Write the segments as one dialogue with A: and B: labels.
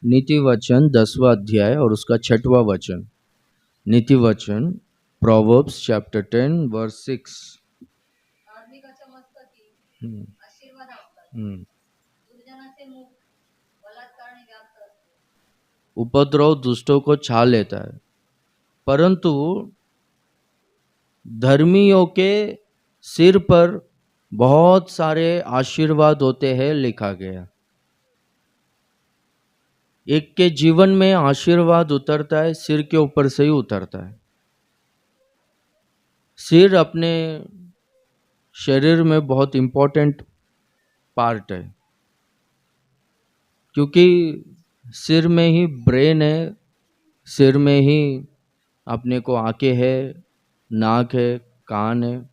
A: नीति वचन 10वां अध्याय और उसका 6वां वचन। नीति वचन प्रोवर्ब्स चैप्टर 10 वर्स 6।
B: धार्मिकाच्या मस्तकी
A: हम्म,
B: आशीर्वाद असतात,
A: हम्म।
B: दुर्जनाचे मुख बलात्काराने व्याप्त असते.
A: उपद्रव दुष्टों को छा लेता है, परंतु धर्मियों के सिर पर बहुत सारे आशीर्वाद होते हैं, लिखा गया। एक के जीवन में आशीर्वाद उतरता है, सिर के ऊपर से ही उतरता है। सिर अपने शरीर में बहुत इंपॉर्टेंट पार्ट है, क्योंकि सिर में ही ब्रेन है, सिर में ही अपने को आंखें है, नाक है, कान है।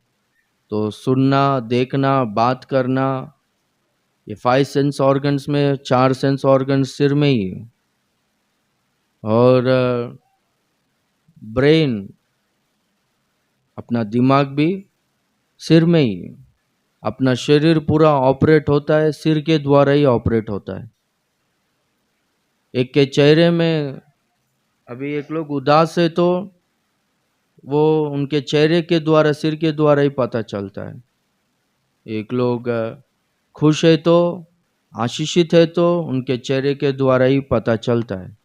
A: तो सुनना, देखना, बात करना, ये 5 सेंस ऑर्गन्स में 4 सेंस ऑर्गन्स सिर में ही है। और ब्रेन, अपना दिमाग भी सिर में ही है। अपना शरीर पूरा ऑपरेट होता है सिर के द्वारा ही ऑपरेट होता है। एक के चेहरे में, अभी एक लोग उदास है तो वो उनके चेहरे के द्वारा, सिर के द्वारा ही पता चलता है। एक लोग खुश है तो, आशीषित है तो उनके चेहरे के द्वारा ही पता चलता है।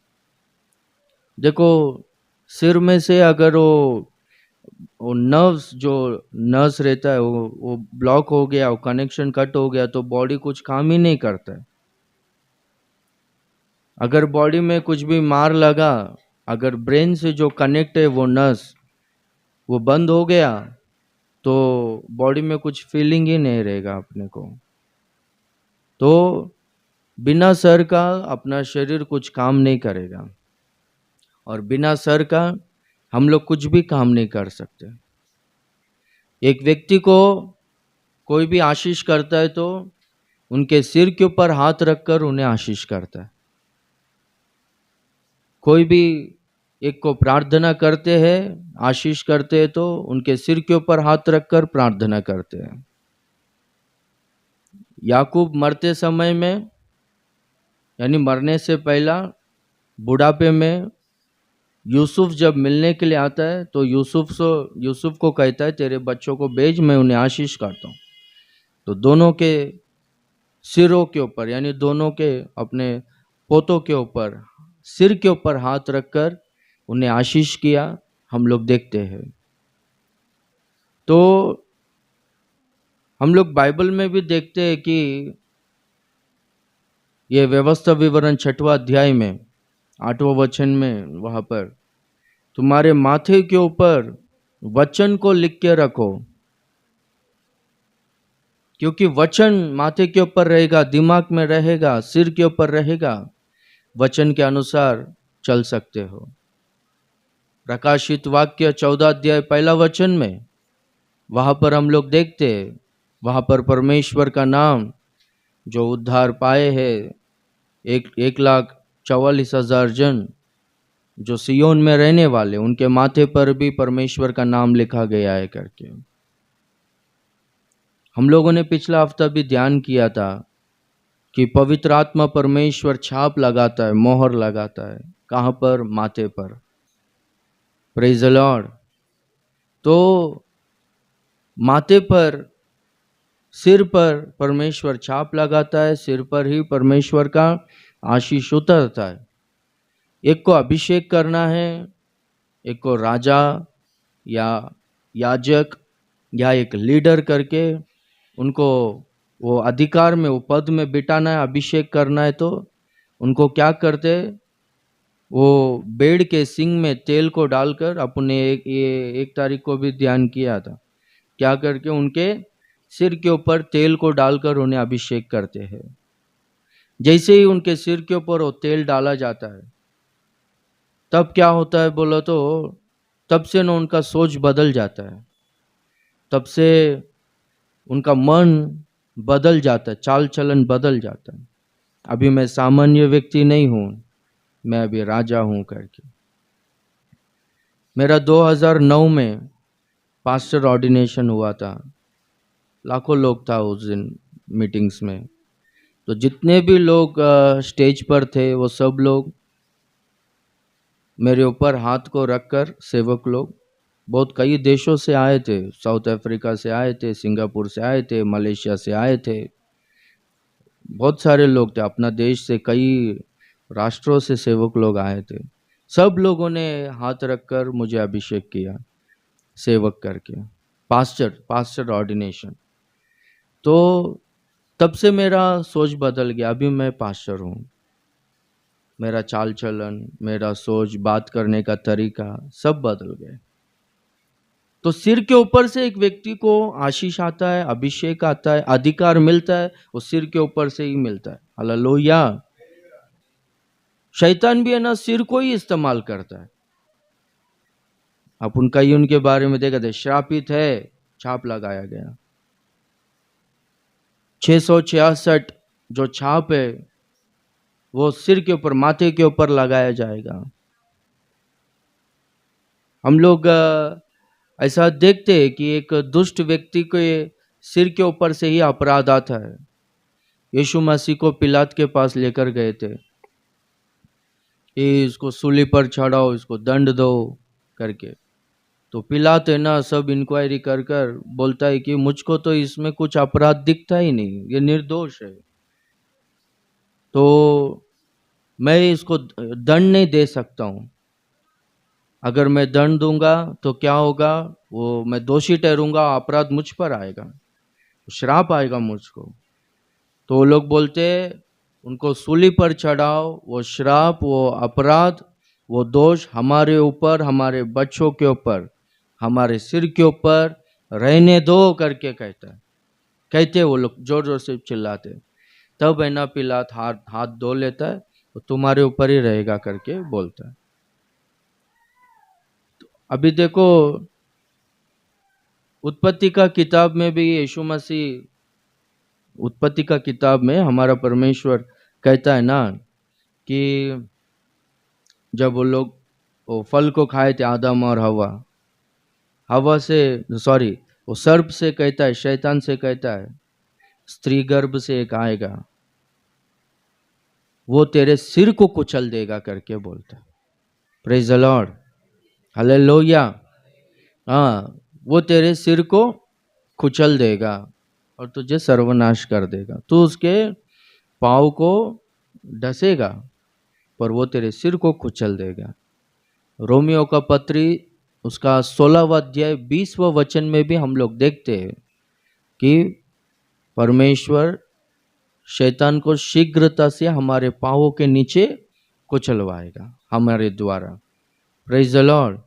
A: देखो, सिर में से अगर वो नर्व्स, जो नर्व्स रहता है वो ब्लॉक हो गया, वो कनेक्शन कट हो गया तो बॉडी कुछ काम ही नहीं करता है। अगर बॉडी में कुछ भी मार लगा, अगर ब्रेन से जो कनेक्ट है वो नर्व्स वो बंद हो गया तो बॉडी में कुछ फीलिंग ही नहीं रहेगा अपने को। तो बिना सर का अपना शरीर कुछ काम नहीं करेगा, और बिना सर का हम लोग कुछ भी काम नहीं कर सकते। एक व्यक्ति को कोई भी आशीष करता है तो उनके सिर के ऊपर हाथ रखकर उन्हें आशीष करता है। कोई भी एक को प्रार्थना करते हैं, आशीष करते हैं तो उनके सिर के ऊपर हाथ रखकर प्रार्थना करते हैं। याकूब मरते समय में, यानी मरने से पहला, बुढ़ापे में यूसुफ जब मिलने के लिए आता है तो यूसुफ को कहता है, तेरे बच्चों को भेज, मैं उन्हें आशीष करता हूँ। तो दोनों के सिरों के ऊपर, यानी दोनों के अपने पोतों के ऊपर, सिर के ऊपर हाथ रखकर उन्हें आशीष किया, हम लोग देखते हैं। तो हम लोग बाइबल में भी देखते हैं कि ये व्यवस्था विवरण 6वां अध्याय में 8वां वचन में, वहां पर तुम्हारे माथे के ऊपर वचन को लिख के रखो, क्योंकि वचन माथे के ऊपर रहेगा, दिमाग में रहेगा, सिर के ऊपर रहेगा, वचन के अनुसार चल सकते हो। प्रकाशित वाक्य 14 अध्याय 1 वचन में, वहां पर हम लोग देखते हैं, वहां पर परमेश्वर का नाम जो उद्धार पाए हैं, 1,44,000 जन जो सियोन में रहने वाले, उनके माथे पर भी परमेश्वर का नाम लिखा गया है करके। हम लोगों ने पिछला हफ्ता भी ध्यान किया था कि पवित्र आत्मा परमेश्वर छाप लगाता है, मोहर लगाता है, कहाँ पर? माथे पर। Praise the Lord. तो माथे पर, सिर पर परमेश्वर छाप लगाता है, सिर पर ही परमेश्वर का आशीष उतरता है। एक को अभिषेक करना है, एक को राजा या याजक या एक लीडर करके उनको वो अधिकार में, वो पद में बिठाना है, अभिषेक करना है, तो उनको क्या करते? वो बेड़ के सिंग में तेल को डालकर, अपने ये 1 तारीख को भी ध्यान किया था, क्या करके उनके सिर के ऊपर तेल को डालकर उन्हें अभिषेक करते हैं। जैसे ही उनके सिर के ऊपर वो तेल डाला जाता है, तब क्या होता है बोलो तो, तब से ना उनका सोच बदल जाता है, तब से उनका मन बदल जाता है, चाल चलन बदल जाता है। अभी मैं सामान्य व्यक्ति नहीं हूँ, मैं अभी राजा हूँ करके। मेरा 2009 में पास्टर ऑर्डिनेशन हुआ था, लाखों लोग था उस दिन मीटिंग्स में। तो जितने भी लोग स्टेज पर थे वो सब लोग मेरे ऊपर हाथ को रखकर, सेवक लोग बहुत कई देशों से आए थे, साउथ अफ्रीका से आए थे, सिंगापुर से आए थे, मलेशिया से आए थे, बहुत सारे लोग थे, अपना देश से कई राष्ट्रों से सेवक लोग आए थे। सब लोगों ने हाथ रखकर मुझे अभिषेक किया, सेवक करके, पास्टर ऑर्डिनेशन। तो तब से मेरा सोच बदल गया, अभी मैं पास्टर हूँ। मेरा चाल चलन, मेरा सोच, बात करने का तरीका सब बदल गए। तो सिर के ऊपर से एक व्यक्ति को आशीष आता है, अभिषेक आता है, अधिकार मिलता है, वो सिर के ऊपर से ही मिलता है। हालेलुया। शैतान भी है ना, सिर को ही इस्तेमाल करता है। अपन कई उनके बारे में देखा थे, श्रापित है, छाप लगाया गया। 666 जो छाप है वो सिर के ऊपर, माथे के ऊपर लगाया जाएगा। हम लोग ऐसा देखते हैं कि एक दुष्ट व्यक्ति के सिर के ऊपर से ही अपराध आता है। यीशु मसीह को पिलात के पास लेकर गए थे कि इसको सूली पर चढ़ाओ, इसको दंड दो करके। तो पिलात है ना, सब इंक्वायरी कर कर बोलता है कि मुझको तो इसमें कुछ अपराध दिखता ही नहीं, ये निर्दोष है, तो मैं इसको दंड नहीं दे सकता हूँ। अगर मैं दंड दूंगा तो क्या होगा, वो मैं दोषी ठहरूंगा, अपराध मुझ पर आएगा, श्राप आएगा मुझको। तो वो लोग बोलते उनको सूली पर चढ़ाओ, वो श्राप, वो अपराध, वो दोष हमारे ऊपर, हमारे बच्चों के ऊपर, हमारे सिर के ऊपर रहने दो करके कहते वो लोग जोर जोर से चिल्लाते। तब है ना पिलात हाथ धो लेता है, तो तुम्हारे ऊपर ही रहेगा करके बोलता है। अभी देखो उत्पत्ति का किताब में भी यीशु मसीह, उत्पत्ति का किताब में हमारा परमेश्वर कहता है ना कि जब वो लोग वो फल को खाए थे, आदम और हवा से, सॉरी, वो सर्प से कहता है, शैतान से कहता है, स्त्री गर्भ से एक आएगा, वो तेरे सिर को कुचल देगा करके बोलता है। Praise the Lord, hallelujah. हाँ, वो तेरे सिर को कुचल देगा और तुझे सर्वनाश कर देगा। तू उसके पाँव को डसेगा पर वो तेरे सिर को कुचल देगा। रोमियो का पत्री उसका 16वां अध्याय 20वां वचन में भी हम लोग देखते हैं कि परमेश्वर शैतान को शीघ्रता से हमारे पाँवों के नीचे कुचलवाएगा हमारे द्वारा। Praise the Lord.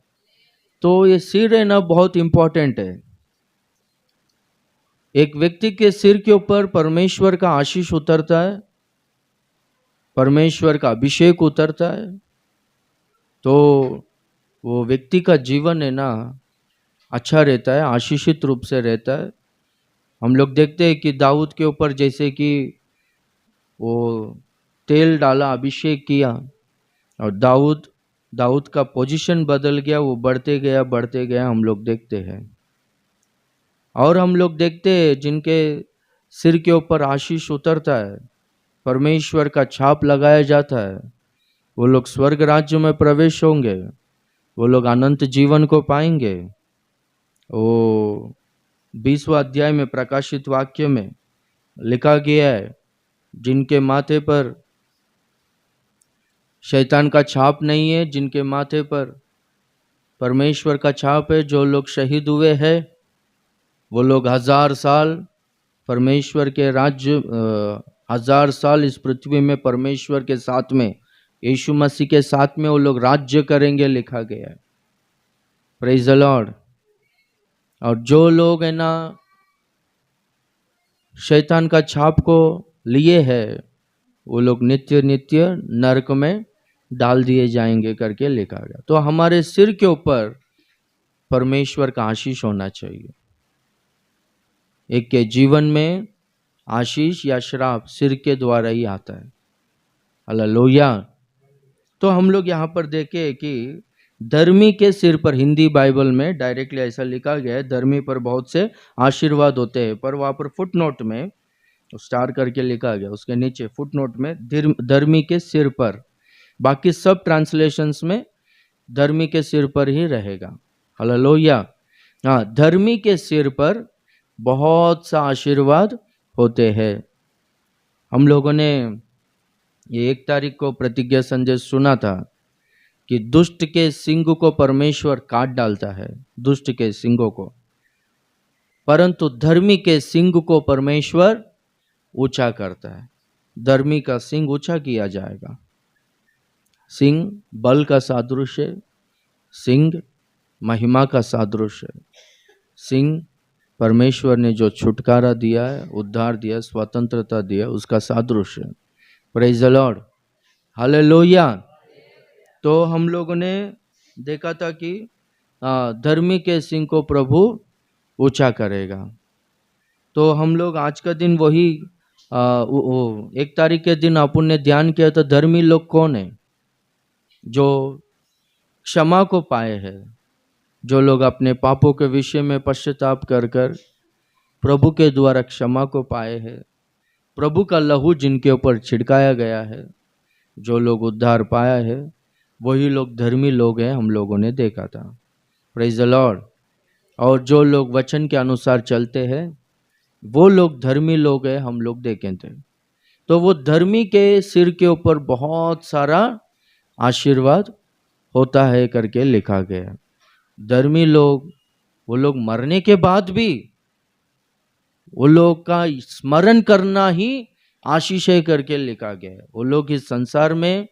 A: तो ये सिर है ना बहुत इंपॉर्टेंट है। एक व्यक्ति के सिर के ऊपर परमेश्वर का आशीष उतरता है, परमेश्वर का अभिषेक उतरता है, तो वो व्यक्ति का जीवन है ना अच्छा रहता है, आशीषित रूप से रहता है। हम लोग देखते हैं कि दाऊद के ऊपर जैसे कि वो तेल डाला, अभिषेक किया, और दाऊद का पोजीशन बदल गया, वो बढ़ते गया हम लोग देखते हैं। और हम लोग देखते हैं जिनके सिर के ऊपर आशीष उतरता है, परमेश्वर का छाप लगाया जाता है, वो लोग स्वर्ग राज्य में प्रवेश होंगे, वो लोग अनंत जीवन को पाएंगे। वो 20वां अध्याय में प्रकाशित वाक्य में लिखा गया है, जिनके माथे पर शैतान का छाप नहीं है, जिनके माथे पर परमेश्वर का छाप है, जो लोग शहीद हुए हैं, वो लोग 1000 साल परमेश्वर के राज्य, 1000 साल इस पृथ्वी में परमेश्वर के साथ में, यीशु मसीह के साथ में वो लोग राज्य करेंगे, लिखा गया है। Praise the Lord. और जो लोग है ना शैतान का छाप को लिए है, वो लोग नित्य नित्य नरक में डाल दिए जाएंगे करके लिखा गया। तो हमारे सिर के ऊपर परमेश्वर का आशीष होना चाहिए। एक के जीवन में आशीष या श्राप सिर के द्वारा ही आता है। हालेलुया। तो हम लोग यहाँ पर देखें कि धर्मी के सिर पर, हिंदी बाइबल में डायरेक्टली ऐसा लिखा गया है, धर्मी पर बहुत से आशीर्वाद होते हैं, पर वहाँ पर फुटनोट में स्टार करके लिखा गया, उसके नीचे फुटनोट में धर्मी के सिर पर, बाकी सब ट्रांसलेशंस में धर्मी के सिर पर ही रहेगा। हालेलुया। हाँ, धर्मी के सिर पर बहुत सा आशीर्वाद होते हैं। हम लोगों ने ये 1 तारीख को प्रतिज्ञा संदेश सुना था कि दुष्ट के सिंग को परमेश्वर काट डालता है, दुष्ट के सिंगों को, परंतु धर्मी के सिंग को परमेश्वर ऊंचा करता है। धर्मी का सिंग ऊंचा किया जाएगा। सिंग बल का सादृश्य, सिंग महिमा का सादृश्य, सिंग परमेश्वर ने जो छुटकारा दिया है, उद्धार दिया, स्वतंत्रता दिया, उसका सादृश्य। Praise the Lord, hallelujah. तो हम लोगों ने देखा था कि धर्मी के सिंह को प्रभु ऊंचा करेगा। तो हम लोग आज का दिन वही 1 तारीख के दिन अपन ने ध्यान किया था, धर्मी लोग कौन है? जो क्षमा को पाए हैं, जो लोग अपने पापों के विषय में पश्चाताप कर कर प्रभु के द्वारा क्षमा को पाए हैं, प्रभु का लहू जिनके ऊपर छिड़काया गया है, जो लोग उद्धार पाया है, वही लोग धर्मी लोग हैं, हम लोगों ने देखा था। Praise the Lord. और जो लोग वचन के अनुसार चलते हैं, वो लोग धर्मी लोग हैं, हम लोग देखे थे। तो वो धर्मी के सिर के ऊपर बहुत सारा आशीर्वाद होता है करके लिखा गया। धर्मी लोग, वो लोग मरने के बाद भी वो लोग का स्मरण करना ही आशीष है करके लिखा गया है। वो लोग इस संसार में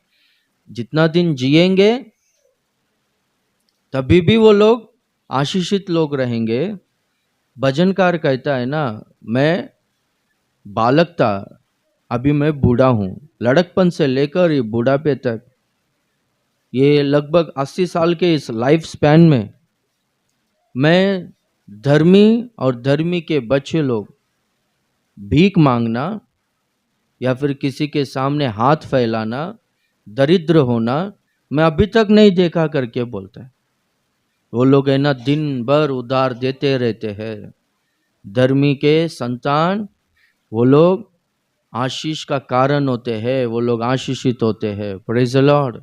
A: जितना दिन जिएंगे तभी भी वो लोग आशीषित लोग रहेंगे। भजनकार कहता है ना, मैं बालक था, अभी मैं बूढ़ा हूँ। लड़कपन से लेकर ये बुढ़ापे तक, ये लगभग 80 साल के इस लाइफ स्पैन में मैं धर्मी और धर्मी के बच्चे लोग भीख मांगना या फिर किसी के सामने हाथ फैलाना, दरिद्र होना, मैं अभी तक नहीं देखा करके बोलता है। वो लोग है ना दिन भर उधार देते रहते हैं। धर्मी के संतान, वो लोग आशीष का कारण होते हैं, वो लोग आशीषित होते हैं। Praise the Lord,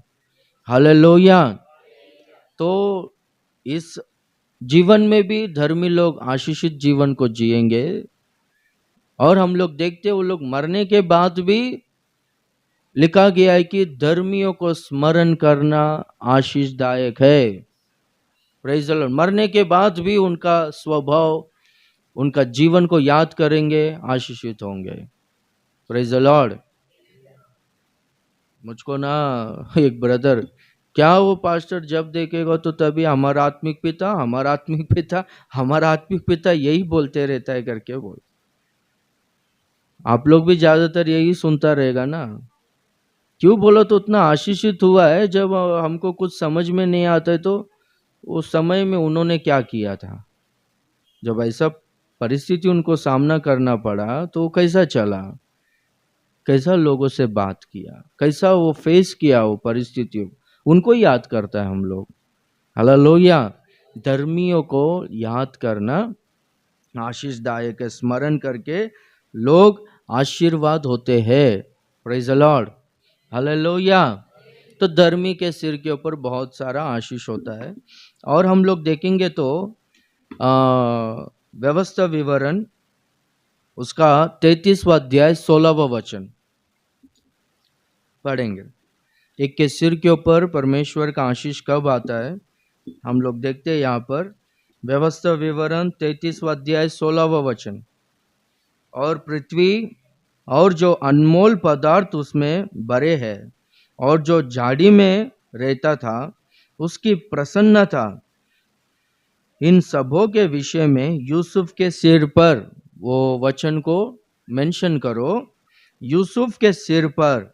A: hallelujah. तो इस जीवन में भी धर्मी लोग आशीषित जीवन को जिएंगे। और हम लोग देखते, वो लोग मरने के बाद भी लिखा गया है कि धर्मियों को स्मरण करना आशीषदायक है। Praise the Lord. मरने के बाद भी उनका स्वभाव, उनका जीवन को याद करेंगे, आशीषित होंगे। Praise the Lord. मुझको ना एक ब्रदर, क्या वो पास्टर जब देखेगा तो तभी हमारा आत्मिक पिता, हमारा आत्मिक पिता, हमारा आत्मिक पिता यही बोलते रहता है करके बोल। आप लोग भी ज्यादातर यही सुनता रहेगा ना। क्यों बोलो तो उतना आशीषित हुआ है। जब हमको कुछ समझ में नहीं आता है तो उस समय में उन्होंने क्या किया था, जब ऐसा परिस्थिति उनको सामना करना पड़ा तो कैसा चला, कैसा लोगों से बात किया, कैसा वो फेस किया वो परिस्थितियों, उनको याद करता है हम लोग। हालेलुया। धर्मियों को याद करना आशीषदायक है। स्मरण करके लोग आशीर्वाद होते हैं। Praise the Lord, hallelujah. तो धर्मी के सिर के ऊपर बहुत सारा आशीष होता है। और हम लोग देखेंगे तो व्यवस्था विवरण उसका 33वां अध्याय 16वां वचन पढ़ेंगे। एक के सिर के ऊपर परमेश्वर का आशीष कब आता है, हम लोग देखते हैं यहाँ पर व्यवस्था विवरण 33वां अध्याय 16वां वचन। और पृथ्वी और जो अनमोल पदार्थ उसमें भरे हैं और जो झाड़ी में रहता था उसकी प्रसन्नता, इन सबों के विषय में यूसुफ के सिर पर, वो वचन को मेंशन करो, यूसुफ के सिर पर,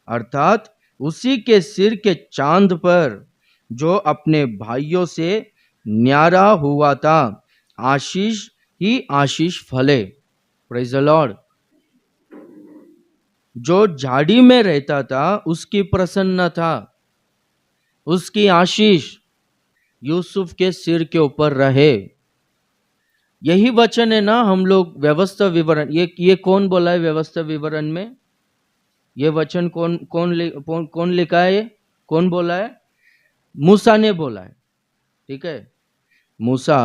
A: अर्थात उसी के सिर के चांद पर जो अपने भाइयों से न्यारा हुआ था, आशीष ही आशीष फले। Praise the Lord. जो झाड़ी में रहता था उसकी प्रसन्नता, उसकी आशीष यूसुफ के सिर के ऊपर रहे। यही वचन है ना, हम लोग व्यवस्था विवरण, ये कौन बोला है व्यवस्था विवरण में? ये वचन कौन लिखा है? कौन बोला है? मूसा ने बोला है। ठीक है, मूसा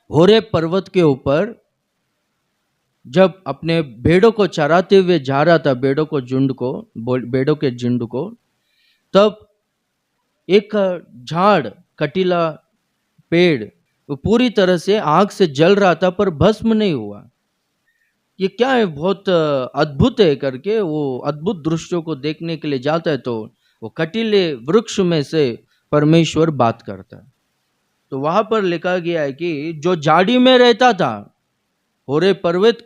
A: होरेब पर्वत के ऊपर जब अपने भेड़ों को चराते हुए जा रहा था, भेड़ों के झुंड को, तब एक झाड़, कटीला पेड़, वो पूरी तरह से आग से जल रहा था पर भस्म नहीं हुआ। ये क्या है, बहुत अद्भुत है करके वो अद्भुत दृश्यों को देखने के लिए जाता है, तो वो कटीले वृक्ष में से परमेश्वर बात करता है। तो वहां पर लिखा गया है कि जो झाड़ी में रहता था, होरेब पर्वत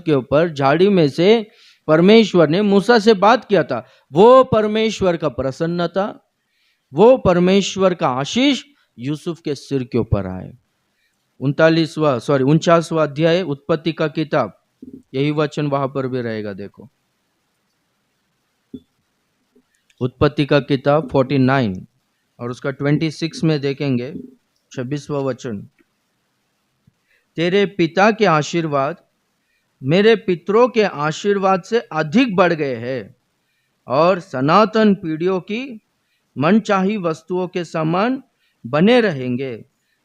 A: के ऊपर झाड़ी में से परमेश्वर ने मूसा से बात किया था। वो परमेश्वर का प्रसन्नता, वो परमेश्वर का आशीष यूसुफ के सिर के ऊपर आए। 49वां अध्याय उत्पत्ति का किताब, यही वचन वहां पर भी रहेगा। देखो उत्पत्ति का किताब 49 और उसका 26 में देखेंगे 26वां वचन। तेरे पिता के आशीर्वाद मेरे पितरों के आशीर्वाद से अधिक बढ़ गए हैं और सनातन पीढ़ियों की मनचाही वस्तुओं के समान बने रहेंगे।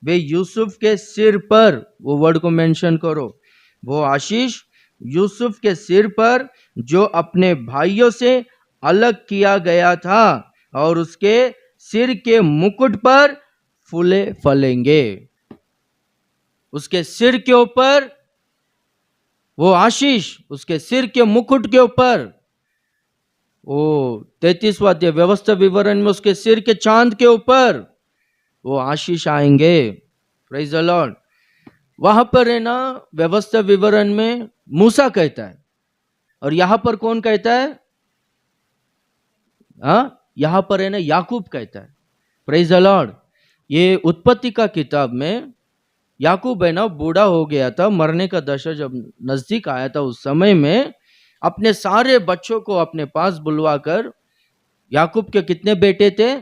A: वे यूसुफ के सिर पर, वो वर्ड को मेंशन करो, वो आशीष यूसुफ के सिर पर जो अपने भाइयों से अलग किया गया था, और उसके सिर के मुकुट पर फूले फलेंगे। उसके सिर के ऊपर वो आशीष, उसके सिर के मुकुट के ऊपर, वो 33वां अध्याय व्यवस्था विवरण में उसके सिर के चांद के ऊपर वो आशीष आएंगे। Praise the Lord. वहां पर है ना व्यवस्था विवरण में मूसा कहता है, और यहां पर कौन कहता है? यहां पर है ना याकूब कहता है। Praise the Lord. ये उत्पत्ति का किताब में याकूब है ना बूढ़ा हो गया था, मरने का दशा जब नजदीक आया था, उस समय में अपने सारे बच्चों को अपने पास बुलवाकर, याकूब के कितने बेटे थे?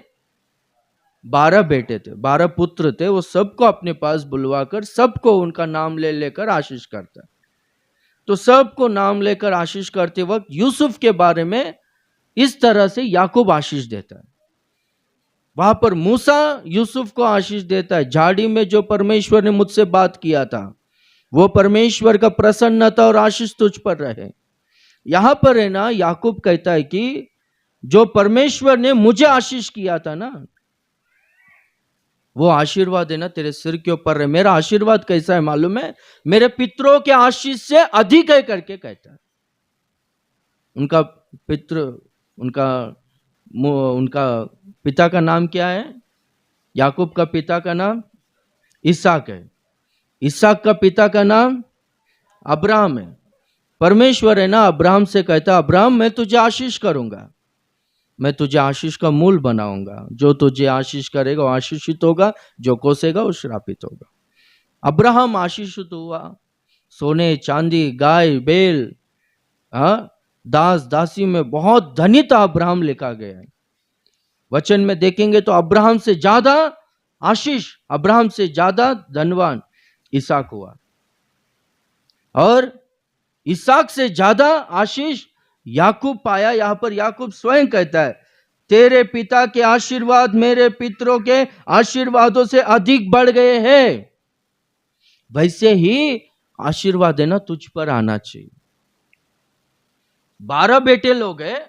A: 12 बेटे थे, 12 पुत्र थे, वो सबको अपने पास बुलवाकर सबको उनका नाम ले लेकर आशीष करता है। तो सबको नाम लेकर आशीष करते वक्त यूसुफ के बारे में इस तरह से याकूब आशीष देता है। वहां पर मूसा यूसुफ को आशीष देता है, झाड़ी में जो परमेश्वर ने मुझसे बात किया था, वो परमेश्वर का प्रसन्नता और आशीष तुझ पर रहे। यहां पर है ना याकूब कहता है कि जो परमेश्वर ने मुझे आशीष किया था ना, वो आशीर्वाद है ना तेरे सिर के ऊपर रहे। मेरा आशीर्वाद कैसा है मालूम है? मेरे पितरों के आशीष से अधिक है करके कहता है। उनका पिता का नाम क्या है? याकूब का पिता का नाम इसहाक है। इसहाक का पिता का नाम अब्राहम है। परमेश्वर है ना अब्राहम से कहता, अब्राहम मैं तुझे आशीष करूंगा, मैं तुझे आशीष का मूल बनाऊंगा, जो तुझे आशीष करेगा वो आशीषित होगा, जो कोसेगा वो श्रापित होगा। अब्राहम आशीषित हुआ, सोने चांदी गाय बैल दास दासी में बहुत धनी था अब्राहम लिखा गया है। वचन में देखेंगे तो अब्राहम से ज्यादा आशीष, अब्राहम से ज्यादा धनवान इसहाक हुआ, और इसहाक से ज्यादा आशीष याकूब पाया। यहां पर याकूब स्वयं कहता है, तेरे पिता के आशीर्वाद मेरे पितरों के आशीर्वादों से अधिक बढ़ गए हैं। वैसे ही आशीर्वाद है ना तुझ पर आना चाहिए। 12 बेटे लोग हैं,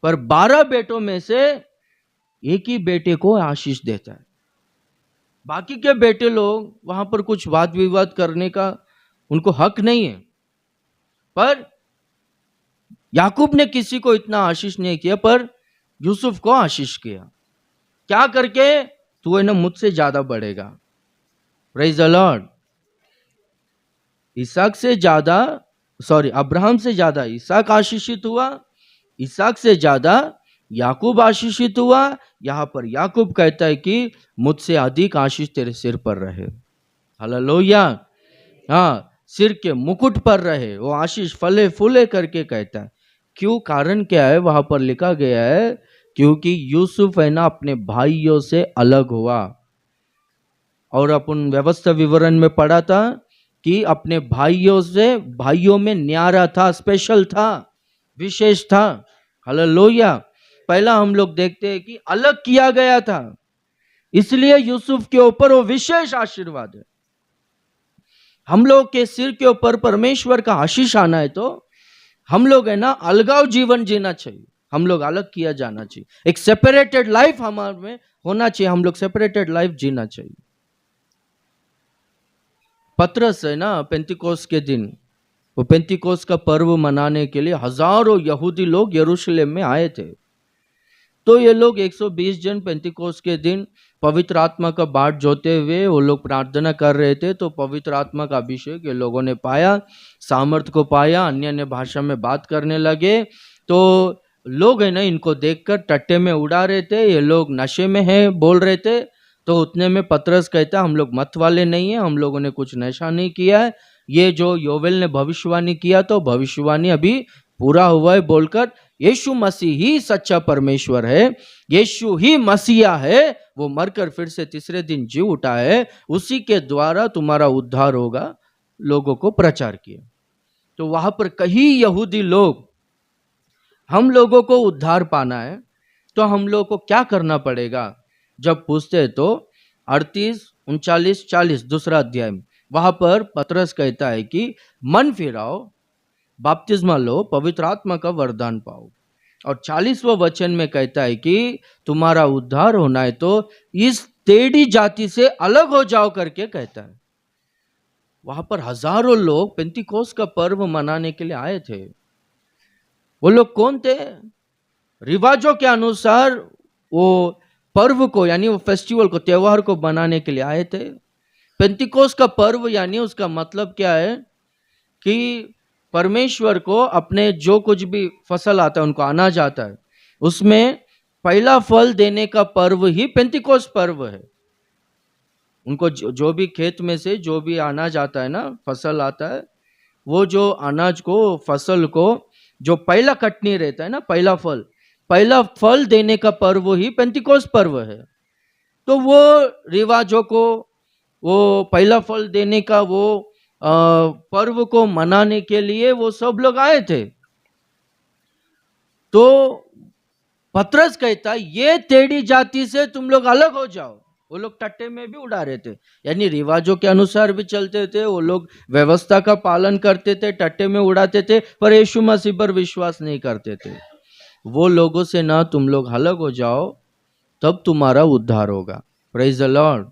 A: पर 12 बेटों में से एक ही बेटे को आशीष देता है। बाकी के बेटे लोग वहां पर कुछ वाद विवाद करने का उनको हक नहीं है, पर याकूब ने किसी को इतना आशीष नहीं किया, पर यूसुफ को आशीष किया। क्या करके? तू है ना मुझसे ज्यादा बढ़ेगा। Praise the Lord. अब्राहम से ज्यादा इसहाक आशीषित हुआ, इसहाक से ज्यादा याकूब आशीषित हुआ। यहां पर याकूब कहता है कि मुझसे अधिक आशीष तेरे सिर पर रहे। हालेलुया। सिर के मुकुट पर रहे, वो आशीष फले फूले करके कहता है। क्यों? कारण क्या है? वहां पर लिखा गया है क्योंकि यूसुफ है ना अपने भाइयों से अलग हुआ। और अपन व्यवस्था विवरण में पढ़ा था कि अपने भाइयों में न्यारा था, स्पेशल था, विशेष था। हालेलुया। पहला हम लोग देखते हैं कि अलग किया गया था, इसलिए यूसुफ के ऊपर वो विशेष आशीर्वाद है। हम लोग के सिर के ऊपर परमेश्वर का आशीष आना है तो हम लोग है ना अलगाव जीवन जीना चाहिए, हम लोग अलग किया जाना चाहिए, एक सेपरेटेड लाइफ हमारे में होना चाहिए, हम लोग सेपरेटेड लाइफ जीना चाहिए। पतरस है ना पेंतिकोस के दिन, वो पेंतिकोस का पर्व मनाने के लिए हजारों यहूदी लोग यरूशलेम में आए थे। तो ये लोग 120 जन पेंतिकोस के दिन पवित्र आत्मा का बाट जोते हुए वो लोग प्रार्थना कर रहे थे। तो पवित्र आत्मा का अभिषेक ये लोगों ने पाया, सामर्थ को पाया, अन्य अन्य भाषा में बात करने लगे। तो लोग है ना इनको देखकर टट्टे में उड़ा रहे थे, ये लोग नशे में है बोल रहे थे। तो उतने में पतरस कहता हम लोग मत वाले नहीं है, हम लोगों ने कुछ नशा नहीं किया है, ये जो योवेल ने भविष्यवाणी किया तो भविष्यवाणी अभी पूरा हुआ है बोलकर यीशु मसीह ही सच्चा परमेश्वर है, यीशु ही मसीहा है, वो मरकर फिर से तीसरे दिन जी उठा है, उसी के द्वारा तुम्हारा उद्धार होगा, लोगों को प्रचार किया। तो वहां पर कई यहूदी लोग, हम लोगों को उद्धार पाना है तो हम लोगों को क्या करना पड़ेगा, जब पूछते तो 38, 39, 40 दूसरा अध्याय में वहां पर पतरस कहता है कि मन फिराओ, बपतिस्मा लो, पवित्र आत्मा का वरदान पाओ। और 40वां वचन में कहता है कि तुम्हारा उद्धार होना है तो इस टेढ़ी जाति से अलग हो जाओ करके कहता है। वहां पर हजारों लोग पेंतिकोस का पर्व मनाने के लिए आए थे। वो लोग कौन थे? रिवाजों के अनुसार वो पर्व को यानी वो फेस्टिवल को, त्योहार को बनाने के लिए आए थे। पेंतिकोस का पर्व यानी उसका मतलब क्या है कि परमेश्वर को अपने जो कुछ भी फसल आता है, उनको अनाज आता है, उसमें पहला फल देने का पर्व ही पेंतिकोस पर्व है। उनको जो भी खेत में से जो भी अनाज आता है ना, फसल आता है, वो जो अनाज को, फसल को जो पहला कटनी रहता है ना, पहला फल देने का पर्व ही पेंतिकोस पर्व है। तो वो रिवाजों को, वो पहला फल देने का वो पर्व को मनाने के लिए वो सब लोग आए थे। तो पतरस कहता ये टेढ़ी जाति से तुम लोग अलग हो जाओ। वो लोग टट्टे में भी उड़ा रहे थे, यानी रिवाजों के अनुसार भी चलते थे, वो लोग व्यवस्था का पालन करते थे, टट्टे में उड़ाते थे, पर यीशु मसीह पर विश्वास नहीं करते थे। वो लोगों से ना तुम लोग अलग हो जाओ, तब तुम्हारा उद्धार होगा। Praise the Lord.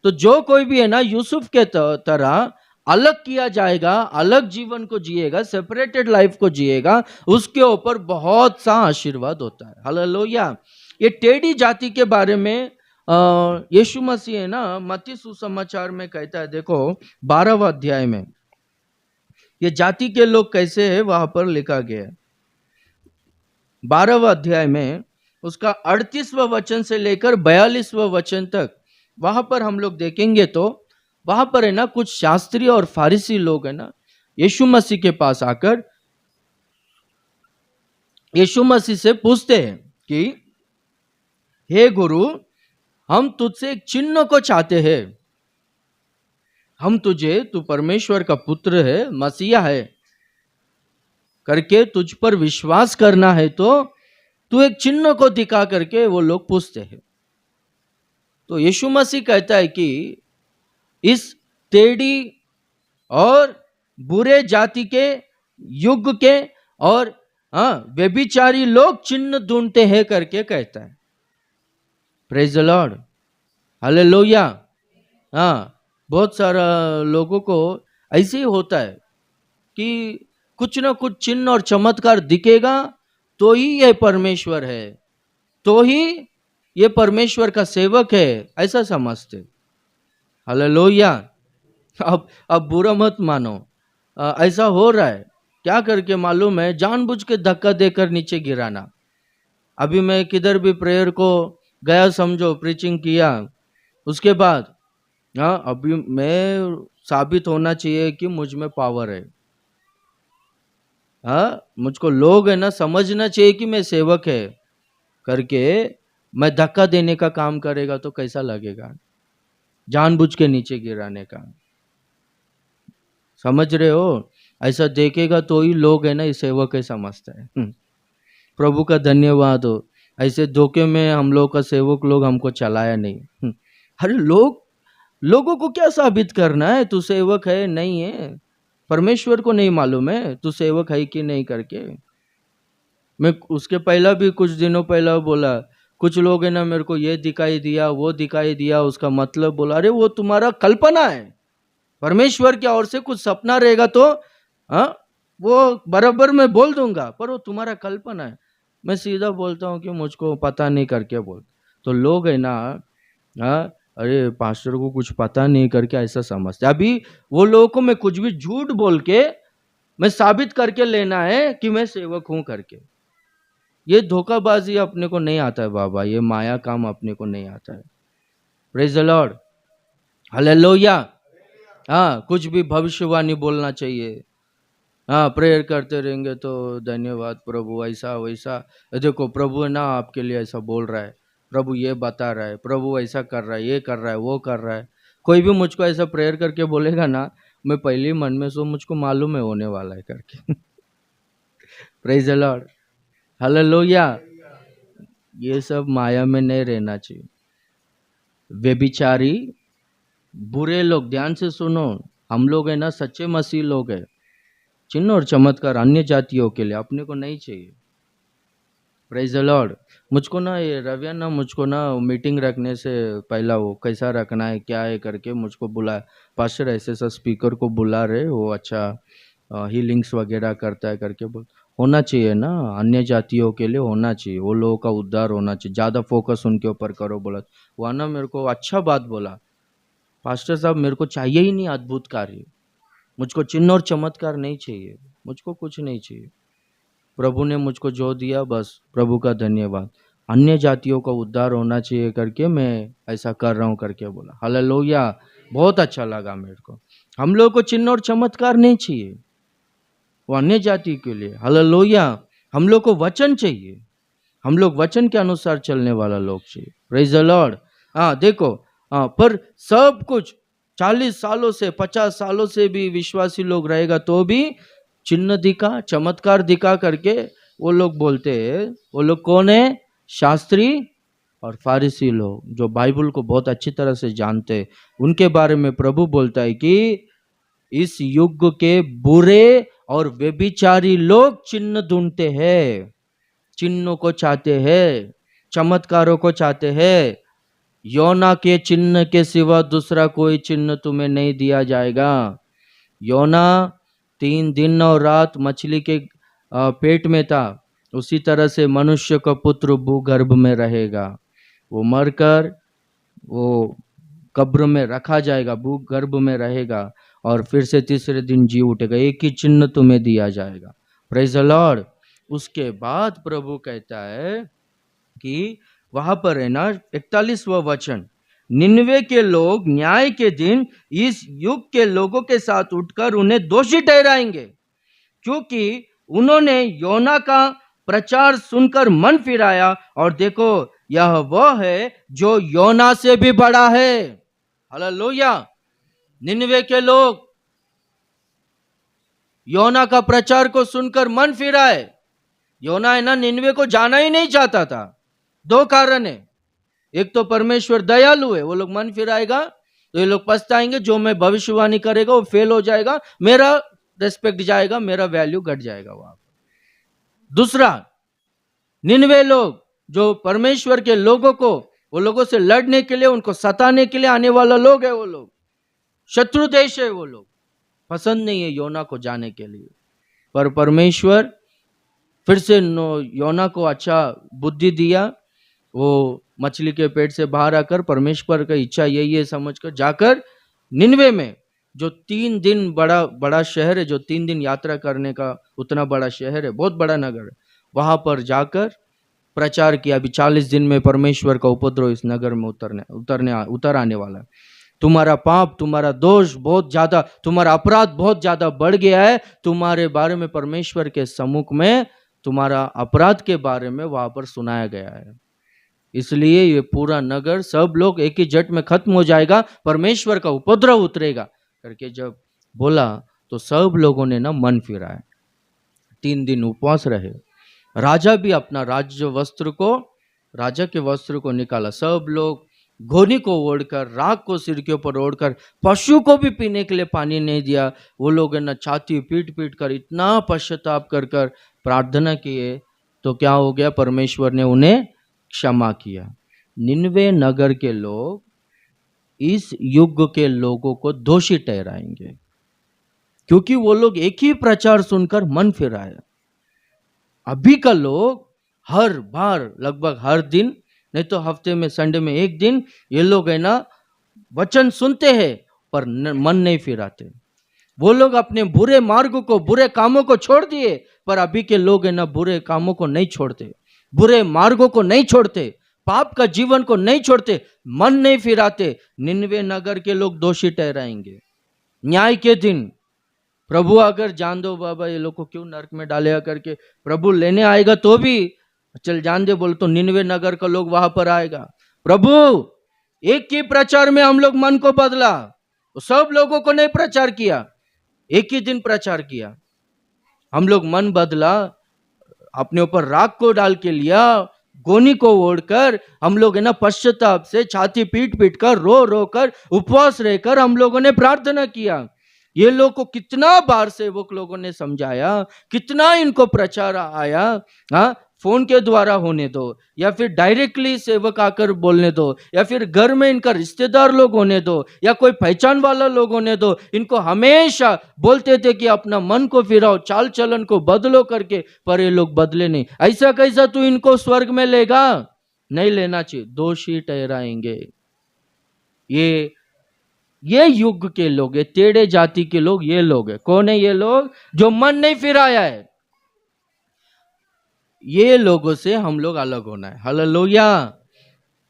A: तो जो कोई भी है ना यूसुफ के तरह अलग किया जाएगा, अलग जीवन को जिएगा, सेपरेटेड लाइफ को जिएगा, उसके ऊपर बहुत सा आशीर्वाद होता है। हालेलुया। ये टेढ़ी जाति के बारे में यीशु मसीह है ना मत्ती सुसमाचार में कहता है, देखो 12वां अध्याय में ये जाति के लोग कैसे है वहां पर लिखा गया है। 12वां अध्याय में उसका 38वां वचन से लेकर 42वां वचन तक वहां पर हम लोग देखेंगे तो वहां पर है ना कुछ शास्त्री और फारिसी लोग है ना यीशु मसीह के पास आकर यीशु मसीह से पूछते हैं कि हे गुरु, हम तुझसे एक चिन्ह को चाहते हैं, हम तुझे, तू परमेश्वर का पुत्र है, मसीहा है करके तुझ पर विश्वास करना है, तो तू एक चिन्ह को दिखा करके वो लोग पूछते हैं। तो यीशु मसीह कहता है कि इस टेढ़ी और बुरे जाति के, युग के और व्यभिचारी लोग चिन्ह ढूंढते हैं करके कहता है। Praise the Lord. हालेलुया। बहुत सारा लोगों को ऐसे ही होता है कि कुछ ना कुछ चिन्ह और चमत्कार दिखेगा तो ही ये परमेश्वर है, तो ही ये परमेश्वर का सेवक है, ऐसा समझते। हालेलुया। अब बुरा मत मानो, ऐसा हो रहा है। क्या करके मालूम है? जानबूझ के धक्का देकर नीचे गिराना। अभी मैं किधर भी प्रेयर को गया, समझो प्रीचिंग किया, उसके बाद अभी मैं साबित होना चाहिए कि मुझ में पावर है। मुझको लोग है ना समझना चाहिए कि मैं सेवक है करके मैं धक्का देने का काम करेगा तो कैसा लगेगा? जानबूझ के नीचे गिराने का। समझ रहे हो? ऐसा देखेगा तो ही लोग है ना इस सेवक है समझता है। प्रभु का धन्यवाद हो, ऐसे धोखे में हम लोग का सेवक लोग हमको चलाया नहीं। अरे लोगों को क्या साबित करना है तू सेवक है नहीं है? परमेश्वर को नहीं मालूम है तू सेवक है कि नहीं करके। मैं उसके पहला भी कुछ दिनों पहला बोला, कुछ लोग है ना मेरे को ये दिखाई दिया वो दिखाई दिया, उसका मतलब बोला अरे वो तुम्हारा कल्पना है, परमेश्वर की ओर से कुछ सपना रहेगा तो हाँ वो बराबर मैं बोल दूंगा, पर वो तुम्हारा कल्पना है। मैं सीधा बोलता हूँ कि मुझको पता नहीं करके बोल, तो लोग है ना हाँ अरे पास्टर को कुछ पता नहीं करके ऐसा समझते। अभी वो लोगों को मैं कुछ भी झूठ बोल के मैं साबित करके लेना है कि मैं सेवक हूं करके। ये धोखाबाजी अपने को नहीं आता है बाबा, ये माया काम अपने को नहीं आता है। Praise the Lord, hallelujah. हाँ कुछ भी भविष्यवाणी बोलना चाहिए, हाँ प्रेयर करते रहेंगे तो धन्यवाद प्रभु ऐसा वैसा, देखो प्रभु है ना आपके लिए ऐसा बोल रहा है, प्रभु ये बता रहा है, प्रभु ऐसा कर रहा है, ये कर रहा है, वो कर रहा है। कोई भी मुझको ऐसा प्रेयर करके बोलेगा ना, मैं पहले ही मन में सो मुझको मालूम है होने वाला है करके। Praise the Lord, hallelujah. ये सब माया में नहीं रहना चाहिए। व्यभिचारी बुरे लोग, ध्यान से सुनो, हम लोग है ना सच्चे मसीह लोग हैं। चिन्ह और चमत्कार अन्य जातियों के लिए, अपने को नहीं चाहिए। Praise the Lord. मुझको ना ये रविया ना मुझको ना मीटिंग रखने से पहला वो कैसा रखना है क्या है करके मुझको बुलाया, पास्टर ऐसे ऐसा स्पीकर को बुला रहे, वो अच्छा हीलिंग्स वगैरह करता है करके बोल। होना चाहिए ना, अन्य जातियों के लिए होना चाहिए, वो लोगों का उद्धार होना चाहिए, ज़्यादा फोकस उनके ऊपर करो बोला। वह ना मेरे को अच्छा बात बोला, पास्टर साहब मेरे को चाहिए ही नहीं अद्भुत कार्य, मुझको चिन्ह और चमत्कार नहीं चाहिए, मुझको कुछ नहीं चाहिए। प्रभु ने मुझको जो दिया बस प्रभु का धन्यवाद, अन्य जातियों का उद्धार होना चाहिए करके मैं ऐसा कर रहा हूँ करके बोला। हालेलुया, बहुत अच्छा लगा मेरे को। हम लोग को चिन्ह और चमत्कार नहीं चाहिए, वो अन्य जाति के लिए। हालेलुया। हम लोग को वचन चाहिए, हम लोग वचन के अनुसार चलने वाला लोग चाहिए। Praise the Lord. हाँ देखो, हाँ पर सब कुछ 40 सालों से 50 सालों से भी विश्वासी लोग रहेगा तो भी चिन्ह दिखा चमत्कार दिखा करके वो लोग बोलते हैं। वो लोग कौन है? शास्त्री और फारिसी लोग, जो बाइबल को बहुत अच्छी तरह से जानते हैं। उनके बारे में प्रभु बोलता है कि इस युग के बुरे और व्यभिचारी लोग चिन्ह ढूंढते हैं, चिन्हों को चाहते हैं, चमत्कारों को चाहते हैं। योना के चिन्ह के सिवा दूसरा कोई चिन्ह तुम्हें नहीं दिया जाएगा। योना 3 दिन और रात मछली के पेट में था, उसी तरह से मनुष्य का पुत्र भूगर्भ में रहेगा। वो मरकर वो कब्र में रखा जाएगा, भूगर्भ में रहेगा और फिर से तीसरे दिन जी उठेगा। एक ही चिन्ह तुम्हें दिया जाएगा। Praise the Lord. उसके बाद प्रभु कहता है कि वहां पर है ना 41वां वचन, निन्वे के लोग न्याय के दिन इस युग के लोगों के साथ उठकर उन्हें दोषी ठहराएंगे, क्योंकि उन्होंने योना का प्रचार सुनकर मन फिराया, और देखो यह वह है जो योना से भी बड़ा है। हालेलुया। निन्वे के लोग योना का प्रचार को सुनकर मन फिराए। योना है ना निन्वे को जाना ही नहीं चाहता था। 2 कारण है, एक तो परमेश्वर दयालु है, वो लोग मन फिराएगा तो ये लोग पछताएंगे, जो मैं भविष्यवाणी करेगा वो फेल हो जाएगा, मेरा रेस्पेक्ट जाएगा, मेरा वैल्यू घट जाएगा वहां पर। दूसरा, निन्वे लोग जो परमेश्वर के लोगों को, वो लोगों से लड़ने के लिए, उनको सताने के लिए आने वाला लोग है, वो लोग शत्रु देश है, वो लोग पसंद नहीं है योना को जाने के लिए। पर परमेश्वर फिर से योना को अच्छा बुद्धि दिया, वो मछली के पेट से बाहर आकर परमेश्वर का इच्छा यही है समझकर जाकर निन्वे में, जो 3 दिन बड़ा शहर है, जो 3 दिन यात्रा करने का उतना बड़ा शहर है, बहुत बड़ा नगर है, वहां पर जाकर प्रचार किया। अभी 40 दिन में परमेश्वर का उपद्रव इस नगर में उतर आने वाला है। तुम्हारा पाप, तुम्हारा दोष बहुत ज्यादा, तुम्हारा अपराध बहुत ज्यादा बढ़ गया है। तुम्हारे बारे में परमेश्वर के सम्मुख में तुम्हारा अपराध के बारे में वहां पर सुनाया गया है। इसलिए ये पूरा नगर सब लोग एक ही झट में खत्म हो जाएगा, परमेश्वर का उपद्रव उतरेगा करके जब बोला तो सब लोगों ने ना मन फिराया, 3 दिन उपवास रहे। राजा भी अपना राजा के वस्त्र को निकाला, सब लोग घोनी को ओढ़कर, राख को सिर के ऊपर ओढ़कर, पशु को भी पीने के लिए पानी नहीं दिया। वो लोग है ना छाती पीट पीट कर इतना पश्चाताप कर कर प्रार्थना किए, तो क्या हो गया, परमेश्वर ने उन्हें क्षमा किया। निनवे नगर के लोग इस युग के लोगों को दोषी ठहराएंगे, क्योंकि वो लोग एक ही प्रचार सुनकर मन फिराया। अभी का लोग हर बार लगभग हर दिन, नहीं तो हफ्ते में संडे में एक दिन, ये लोग है ना वचन सुनते हैं पर मन नहीं फिराते। वो लोग अपने बुरे मार्ग को, बुरे कामों को छोड़ दिए, पर अभी के लोग है ना बुरे कामों को नहीं छोड़ते, बुरे मार्गों को नहीं छोड़ते, पाप का जीवन को नहीं छोड़ते, मन नहीं फिराते। निनवे नगर के लोग दोषी ठहराएंगे न्याय के दिन। प्रभु अगर जान दो बाबा ये लोग को क्यों नरक में डालेगा करके, प्रभु लेने आएगा तो भी चल जान दे बोल, तो निनवे नगर का लोग वहां पर आएगा। प्रभु एक ही प्रचार में हम लोग मन को बदला, तो सब लोगों को नहीं प्रचार किया, एक ही दिन प्रचार किया। हम लोग मन बदला, अपने ऊपर राख को डाल के लिया, गोनी को ओढ़कर हम लोग है ना पश्चाताप से छाती पीट पीट कर, रो रो कर, उपवास रहकर हम लोगों ने प्रार्थना किया। ये लोग को कितना बार सेवक लोगों ने समझाया, कितना इनको प्रचार आया, हाँ फोन के द्वारा होने दो, या फिर डायरेक्टली सेवक आकर बोलने दो, या फिर घर में इनका रिश्तेदार लोग होने दो, या कोई पहचान वाला लोग होने दो, इनको हमेशा बोलते थे कि अपना मन को फिराओ, चाल चलन को बदलो करके, पर ये लोग बदले नहीं। ऐसा कैसा तू इनको स्वर्ग में लेगा? नहीं लेना चाहिए, दोषी ठहराएंगे। ये युग के लोग, ये टेढ़े जाति के लोग, ये लोग है। कौन है ये लोग? जो मन नहीं फिराया है। ये लोगों से हम लोग अलग होना है। हालेलुया।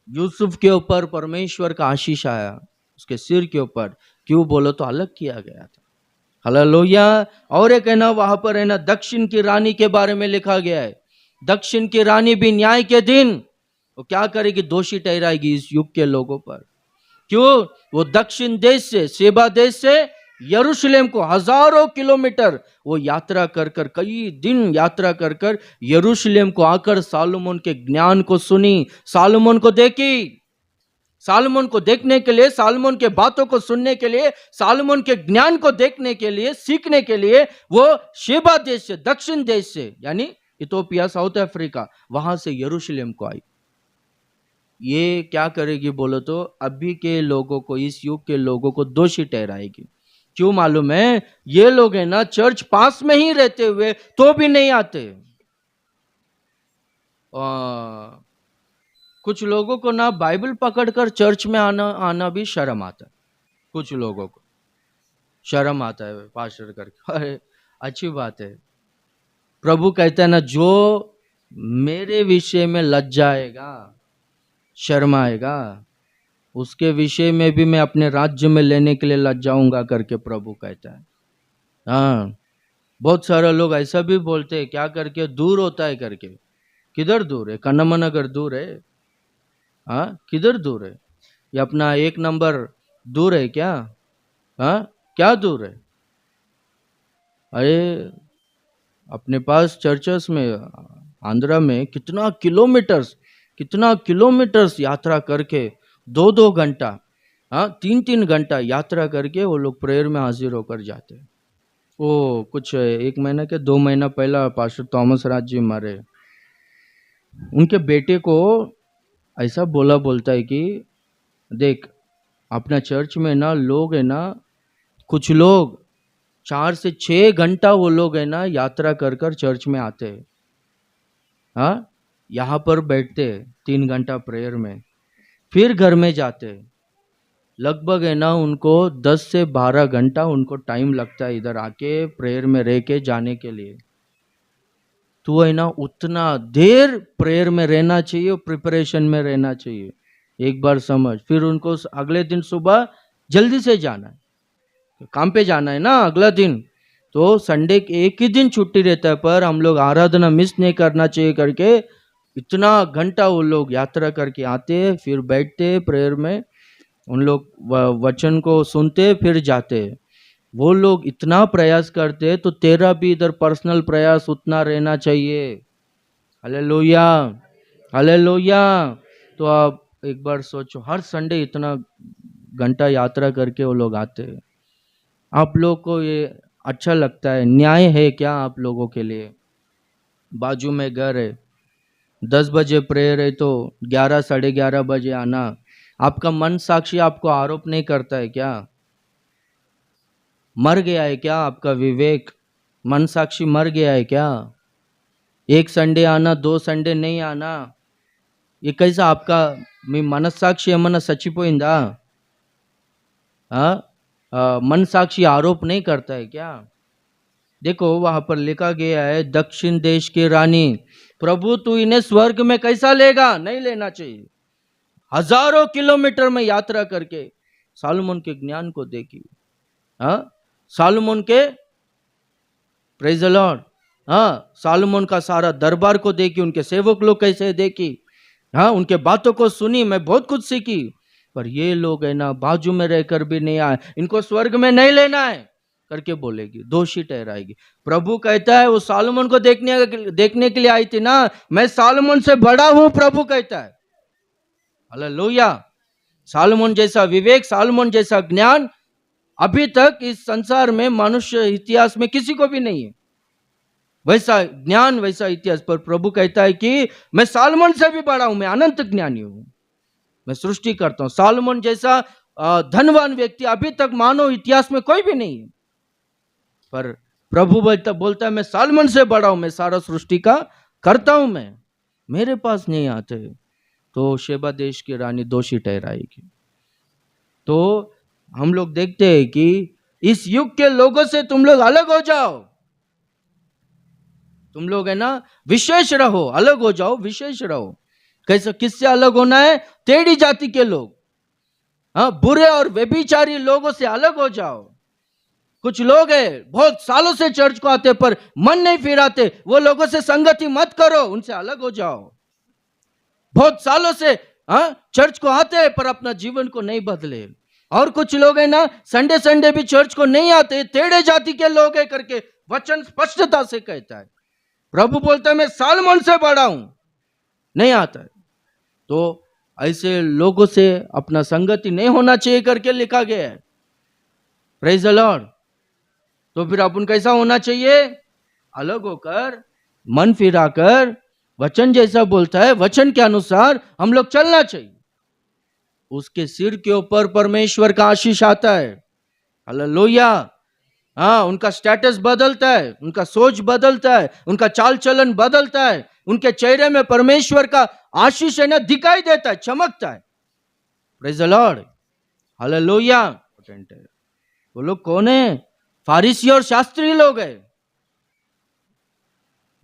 A: यूसुफ के ऊपर परमेश्वर का आशीष आया, उसके सिर के ऊपर, क्यों बोलो तो अलग किया गया था। हालेलुया। और एक है ना वहां पर है ना दक्षिण की रानी के बारे में लिखा गया है। दक्षिण की रानी भी न्याय के दिन वो क्या करेगी? दोषी ठहराएगी इस युग के लोगों पर। क्यों? वो दक्षिण देश से, शेबा देश से यरूशलेम को हजारों किलोमीटर वो यात्रा कर कर, कई दिन यात्रा कर कर यरूशलेम को आकर सालोमन के ज्ञान को सुनी, सालोमन को देखी। सालोमन को देखने के लिए, सालोमन के बातों को सुनने के लिए, सालोमन के ज्ञान को देखने के लिए, सीखने के लिए वो शेबा देश से, दक्षिण देश से, यानी इथोपिया, साउथ अफ्रीका, वहां से यरूशलेम को आई। ये क्या करेगी बोलो तो? अभी के लोगों को, इस युग के लोगों को दोषी ठहराएगी। क्यों मालूम है? ये लोग है ना चर्च पास में ही रहते हुए तो भी नहीं आते। कुछ लोगों को ना बाइबल पकड़कर चर्च में आना भी शर्म आता है। कुछ लोगों को शर्म आता है पास्टर करके। अरे अच्छी बात है। प्रभु कहता है ना, जो मेरे विषय में लज्जाएगा, शर्माएगा, उसके विषय में भी मैं अपने राज्य में लेने के लिए लज्जाऊंगा करके प्रभु कहता है। हाँ, बहुत सारे लोग ऐसा भी बोलते हैं, क्या करके? दूर होता है करके। किधर दूर है? कन्नम नगर दूर है? हाँ, किधर दूर है? ये अपना 1 नंबर दूर है क्या? हाँ, क्या दूर है? अरे अपने पास चर्चेस में, आंध्रा में कितना किलोमीटर्स यात्रा करके 2-2 घंटा, हाँ 3-3 घंटा यात्रा करके वो लोग प्रेयर में हाजिर होकर जाते हैं। वो कुछ 1 महीना के 2 महीना पहला पास्टर थॉमस राज जी मारे, उनके बेटे को ऐसा बोलता है कि देख अपना चर्च में ना लोग है ना, कुछ लोग 4 से 6 घंटा वो लोग है ना यात्रा कर कर चर्च में आते हैं। हाँ, यहाँ पर बैठते 3 घंटा प्रेयर में, फिर घर में जाते। लगभग है ना उनको 10 से 12 घंटा उनको टाइम लगता है इधर आके प्रेयर में रह के जाने के लिए। तो है ना उतना देर प्रेयर में रहना चाहिए, प्रिपरेशन में रहना चाहिए। एक बार समझ, फिर उनको अगले दिन सुबह जल्दी से जाना है, काम पे जाना है ना अगला दिन। तो संडे के एक ही दिन छुट्टी रहता है, पर हम लोग आराधना मिस नहीं करना चाहिए करके इतना घंटा वो लोग यात्रा करके आते, फिर बैठते प्रेयर में, उन लोग वचन को सुनते, फिर जाते। वो लोग इतना प्रयास करते, तो तेरा भी इधर पर्सनल प्रयास उतना रहना चाहिए। Hallelujah, hallelujah. तो आप एक बार सोचो, हर संडे इतना घंटा यात्रा करके वो लोग आते हैं। आप लोग को ये अच्छा लगता है? न्याय है क्या आप लोगों के लिए? बाजू में घर है, 10 बजे प्रेयर है तो 11 साढ़े 11 बजे आना। आपका मन साक्षी आपको आरोप नहीं करता है क्या? मर गया है क्या आपका विवेक? मन साक्षी मर गया है क्या? एक संडे आना, 2 संडे नहीं आना, ये कैसा आपका మీ మనస్సాక్షి ఏమన్నా చచ్చిపోయిందా? मन साक्षी आरोप नहीं करता है क्या? देखो वहां पर लिखा गया है, दक्षिण देश की रानी, प्रभु तू इन्हें स्वर्ग में कैसा लेगा? नहीं लेना चाहिए। हजारों किलोमीटर में यात्रा करके सालोमन के ज्ञान को देखी, सालोमन के, प्रेज द लॉर्ड, सालोमन का सारा दरबार को देखी, उनके सेवक लोग कैसे देखी, उनके बातों को सुनी, मैं बहुत कुछ सीखी। पर ये लोग है ना, बाजू में रहकर भी नहीं आए, इनको स्वर्ग में नहीं लेना है करके बोलेगी, दोषी ठहराएगी। प्रभु कहता है वो सालोमन को देखने के लिए आई थी ना, मैं सालोमन से बड़ा हूं, प्रभु कहता है। हालेलुया। सालोमन जैसा विवेक, सालोमन जैसा ज्ञान अभी तक इस संसार में मनुष्य इतिहास में किसी को भी नहीं है। वैसा ज्ञान, वैसा इतिहास। पर प्रभु कहता है कि मैं सालोमन से भी बड़ा हूं, मैं अनंत ज्ञानी हूं, मैं सृष्टि करता हूं। सालोमन जैसा धनवान व्यक्ति अभी तक मानव इतिहास में कोई भी नहीं है। पर प्रभु बोलता है मैं सालोमन से बड़ा हूं, मैं सारा सृष्टि का करता हूं, मैं मेरे पास नहीं आते। तो शेबा देश की रानी दोषी ठहराएगी। तो हम लोग देखते हैं कि इस युग के लोगों से तुम लोग अलग हो जाओ। तुम लोग है ना विशेष रहो, अलग हो जाओ, विशेष रहो। कैसे, किससे अलग होना है? टेढ़ी जाति के लोग, बुरे और व्यभिचारी लोगों से अलग हो जाओ। कुछ लोग हैं बहुत सालों से चर्च को आते पर मन नहीं फिराते, वो लोगों से संगति मत करो, उनसे अलग हो जाओ। बहुत सालों से चर्च को आते हैं पर अपना जीवन को नहीं बदले। और कुछ लोग है ना संडे संडे भी चर्च को नहीं आते, टेढ़े जाति के लोग है करके वचन स्पष्टता से कहता है। प्रभु बोलता है मैं सालोमन से बड़ा हूं, नहीं आता है। तो ऐसे लोगों से अपना संगति नहीं होना चाहिए करके लिखा गया है। Praise the Lord. तो फिर अपन कैसा होना चाहिए? अलग होकर, मन फिराकर, वचन जैसा बोलता है वचन के अनुसार हम लोग चलना चाहिए। उसके सिर के ऊपर परमेश्वर का आशीष आता है। हालेलुया। उनका स्टेटस बदलता है, उनका सोच बदलता है, उनका चाल चलन बदलता है, उनके चेहरे में परमेश्वर का आशीष है ना दिखाई देता है, चमकता है। Praise the Lord. हालेलुया। वो लोग कौन है? फारिसी और शास्त्री लोग हैं।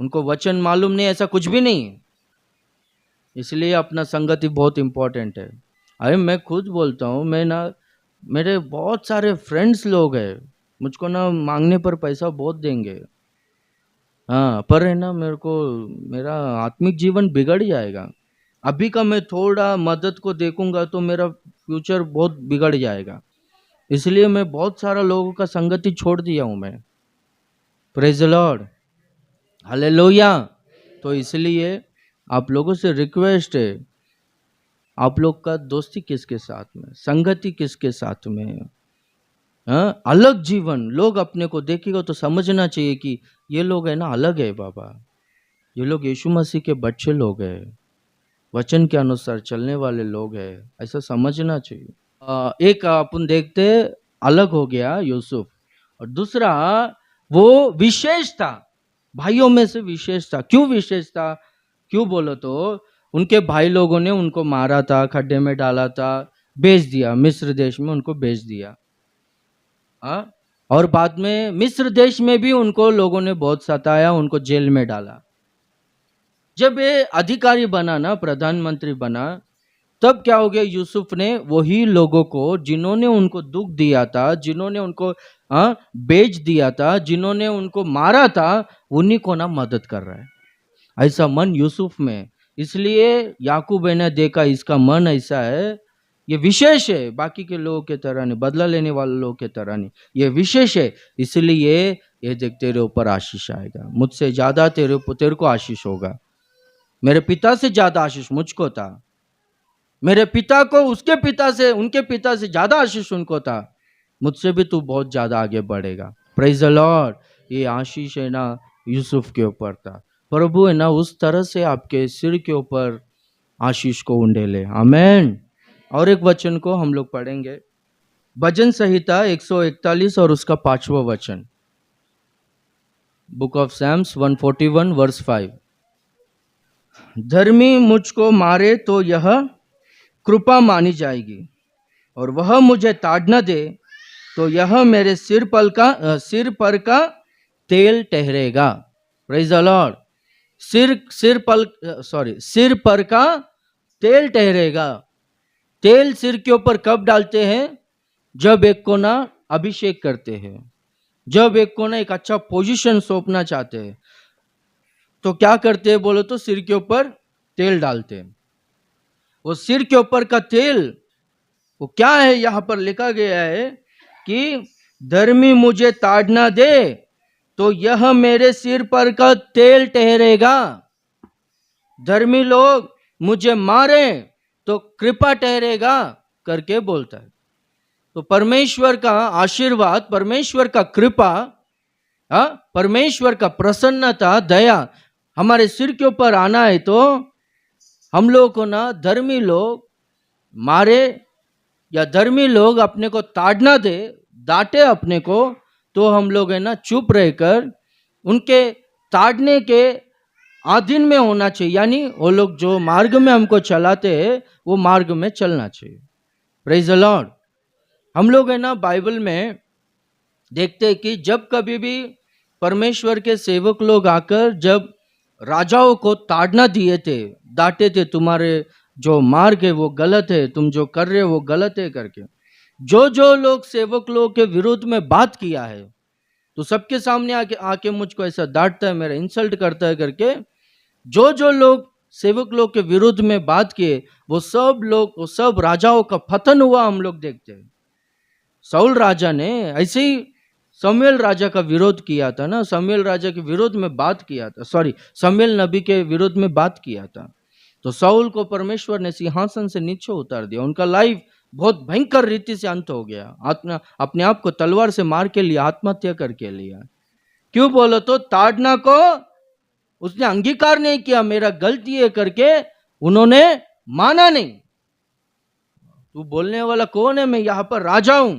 A: उनको वचन मालूम नहीं, ऐसा कुछ भी नहीं है। इसलिए अपना संगति बहुत इंपॉर्टेंट है। अरे मैं खुद बोलता हूँ, मैं ना, मेरे बहुत सारे फ्रेंड्स लोग हैं, मुझको ना मांगने पर पैसा बहुत देंगे, पर है ना मेरे को, मेरा आत्मिक जीवन बिगड़ जाएगा। अभी का मैं थोड़ा मदद को देखूंगा तो मेरा फ्यूचर बहुत बिगड़ जाएगा। इसलिए मैं बहुत सारा लोगों का संगति छोड़ दिया हूं मैं। Praise the Lord. हालेलुया। तो इसलिए आप लोगों से रिक्वेस्ट है, आप लोग का दोस्ती किसके साथ में, संगति किसके साथ में है? अलग जीवन। लोग अपने को देखेगा तो समझना चाहिए कि ये लोग है ना अलग है बाबा, ये लोग यीशु मसीह के बच्चे लोग हैं, वचन के अनुसार चलने वाले लोग हैं, ऐसा समझना चाहिए। एक अपन देखते अलग हो गया यूसुफ, और दूसरा वो विशेष था, भाइयों में से विशेष था। क्यों विशेष था? क्यों बोलो तो उनके भाई लोगों ने उनको मारा था, खड्डे में डाला था, बेच दिया, मिस्र देश में उनको बेच दिया। और बाद में मिस्र देश में भी उनको लोगों ने बहुत सताया, उनको जेल में डाला। जब ये अधिकारी बना ना, प्रधानमंत्री बना, तब क्या हो गया? यूसुफ ने वही लोगों को जिन्होंने उनको दुख दिया था, जिन्होंने उनको बेच दिया था, जिन्होंने उनको मारा था, उन्हीं को ना मदद कर रहा है। ऐसा मन यूसुफ में, इसलिए याकूब ने देखा इसका मन ऐसा है, ये विशेष है, बाकी के लोगों के तरह नहीं, बदला लेने वाले लोगों के तरह नहीं, ये विशेष है, इसलिए ये देख तेरे ऊपर आशीष आएगा, मुझसे ज्यादा तेरे को आशीष होगा। मेरे पिता से ज्यादा आशीष मुझको था, मेरे पिता को उसके पिता से, उनके पिता से ज्यादा आशीष उनको था, मुझसे भी तू बहुत ज्यादा आगे बढ़ेगा। Praise the Lord. ये आशीष है ना यूसुफ के ऊपर था। प्रभु है ना उस तरह से आपके सिर के ऊपर आशीष को उंडेले। आमेन। और एक वचन को हम लोग पढ़ेंगे, भजन संहिता 141 और उसका 5वां वचन, बुक ऑफ सैम्स 141 वर्स 5। धर्मी मुझको मारे तो यह कृपा मानी जाएगी, और वह मुझे ताड़ना दे तो यह मेरे सिर पर का तेल ठहरेगा। Praise the Lord. सिर पर का तेल ठहरेगा। तेल सिर के ऊपर कब डालते हैं? जब एक को ना अभिषेक करते हैं, जब एक को ना एक अच्छा पोजीशन सौंपना चाहते हैं, तो क्या करते हैं बोलो तो सिर के ऊपर तेल डालते हैं। वो सिर के ऊपर का तेल वो क्या है? यहां पर लिखा गया है कि धर्मी मुझे ताड़ना दे तो यह मेरे सिर पर का तेल ठहरेगा। धर्मी लोग मुझे मारे तो कृपा ठहरेगा करके बोलता है। तो परमेश्वर का आशीर्वाद, परमेश्वर का कृपा, परमेश्वर का प्रसन्नता, दया हमारे सिर के ऊपर आना है तो हम लोग को ना धर्मी लोग मारे या धर्मी लोग अपने को ताड़ना दे, डांटे अपने को, तो हम लोग है ना चुप रहकर उनके ताड़ने के अधीन में होना चाहिए। यानी वो लोग जो मार्ग में हमको चलाते हैं वो मार्ग में चलना चाहिए। Praise the Lord. हम लोग है ना बाइबल में देखते हैं कि जब कभी भी परमेश्वर के सेवक लोग आकर जब राजाओं को ताड़ना दिए थे, डांटे थे, तुम्हारे जो मार्ग है वो गलत है, तुम जो कर रहे हो वो गलत है करके, जो लोग सेवक लोग के विरुद्ध में बात किया है, तो सबके सामने आके मुझको ऐसा डांटता है, मेरा इंसल्ट करता है करके, जो लोग सेवक लोग के विरुद्ध में बात किए वो सब राजाओं का पतन हुआ हम लोग देखते हैं। शाऊल राजा ने ऐसे ही शमूएल राजा का विरोध किया था ना, शमूएल राजा के विरोध में बात किया था, शमूएल नबी के विरोध में बात किया था, तो शाऊल को परमेश्वर ने सिंहासन से नीचे उतार दिया। उनका लाइफ बहुत भयंकर रीति से अंत हो गया। अपने आप को तलवार से मार के लिया, आत्महत्या करके लिया। क्यों बोलो तो ताड़ना को उसने अंगीकार नहीं किया, मेरा गलती है करके उन्होंने माना नहीं। तू बोलने वाला कौन है? मैं यहां पर राजा हूं,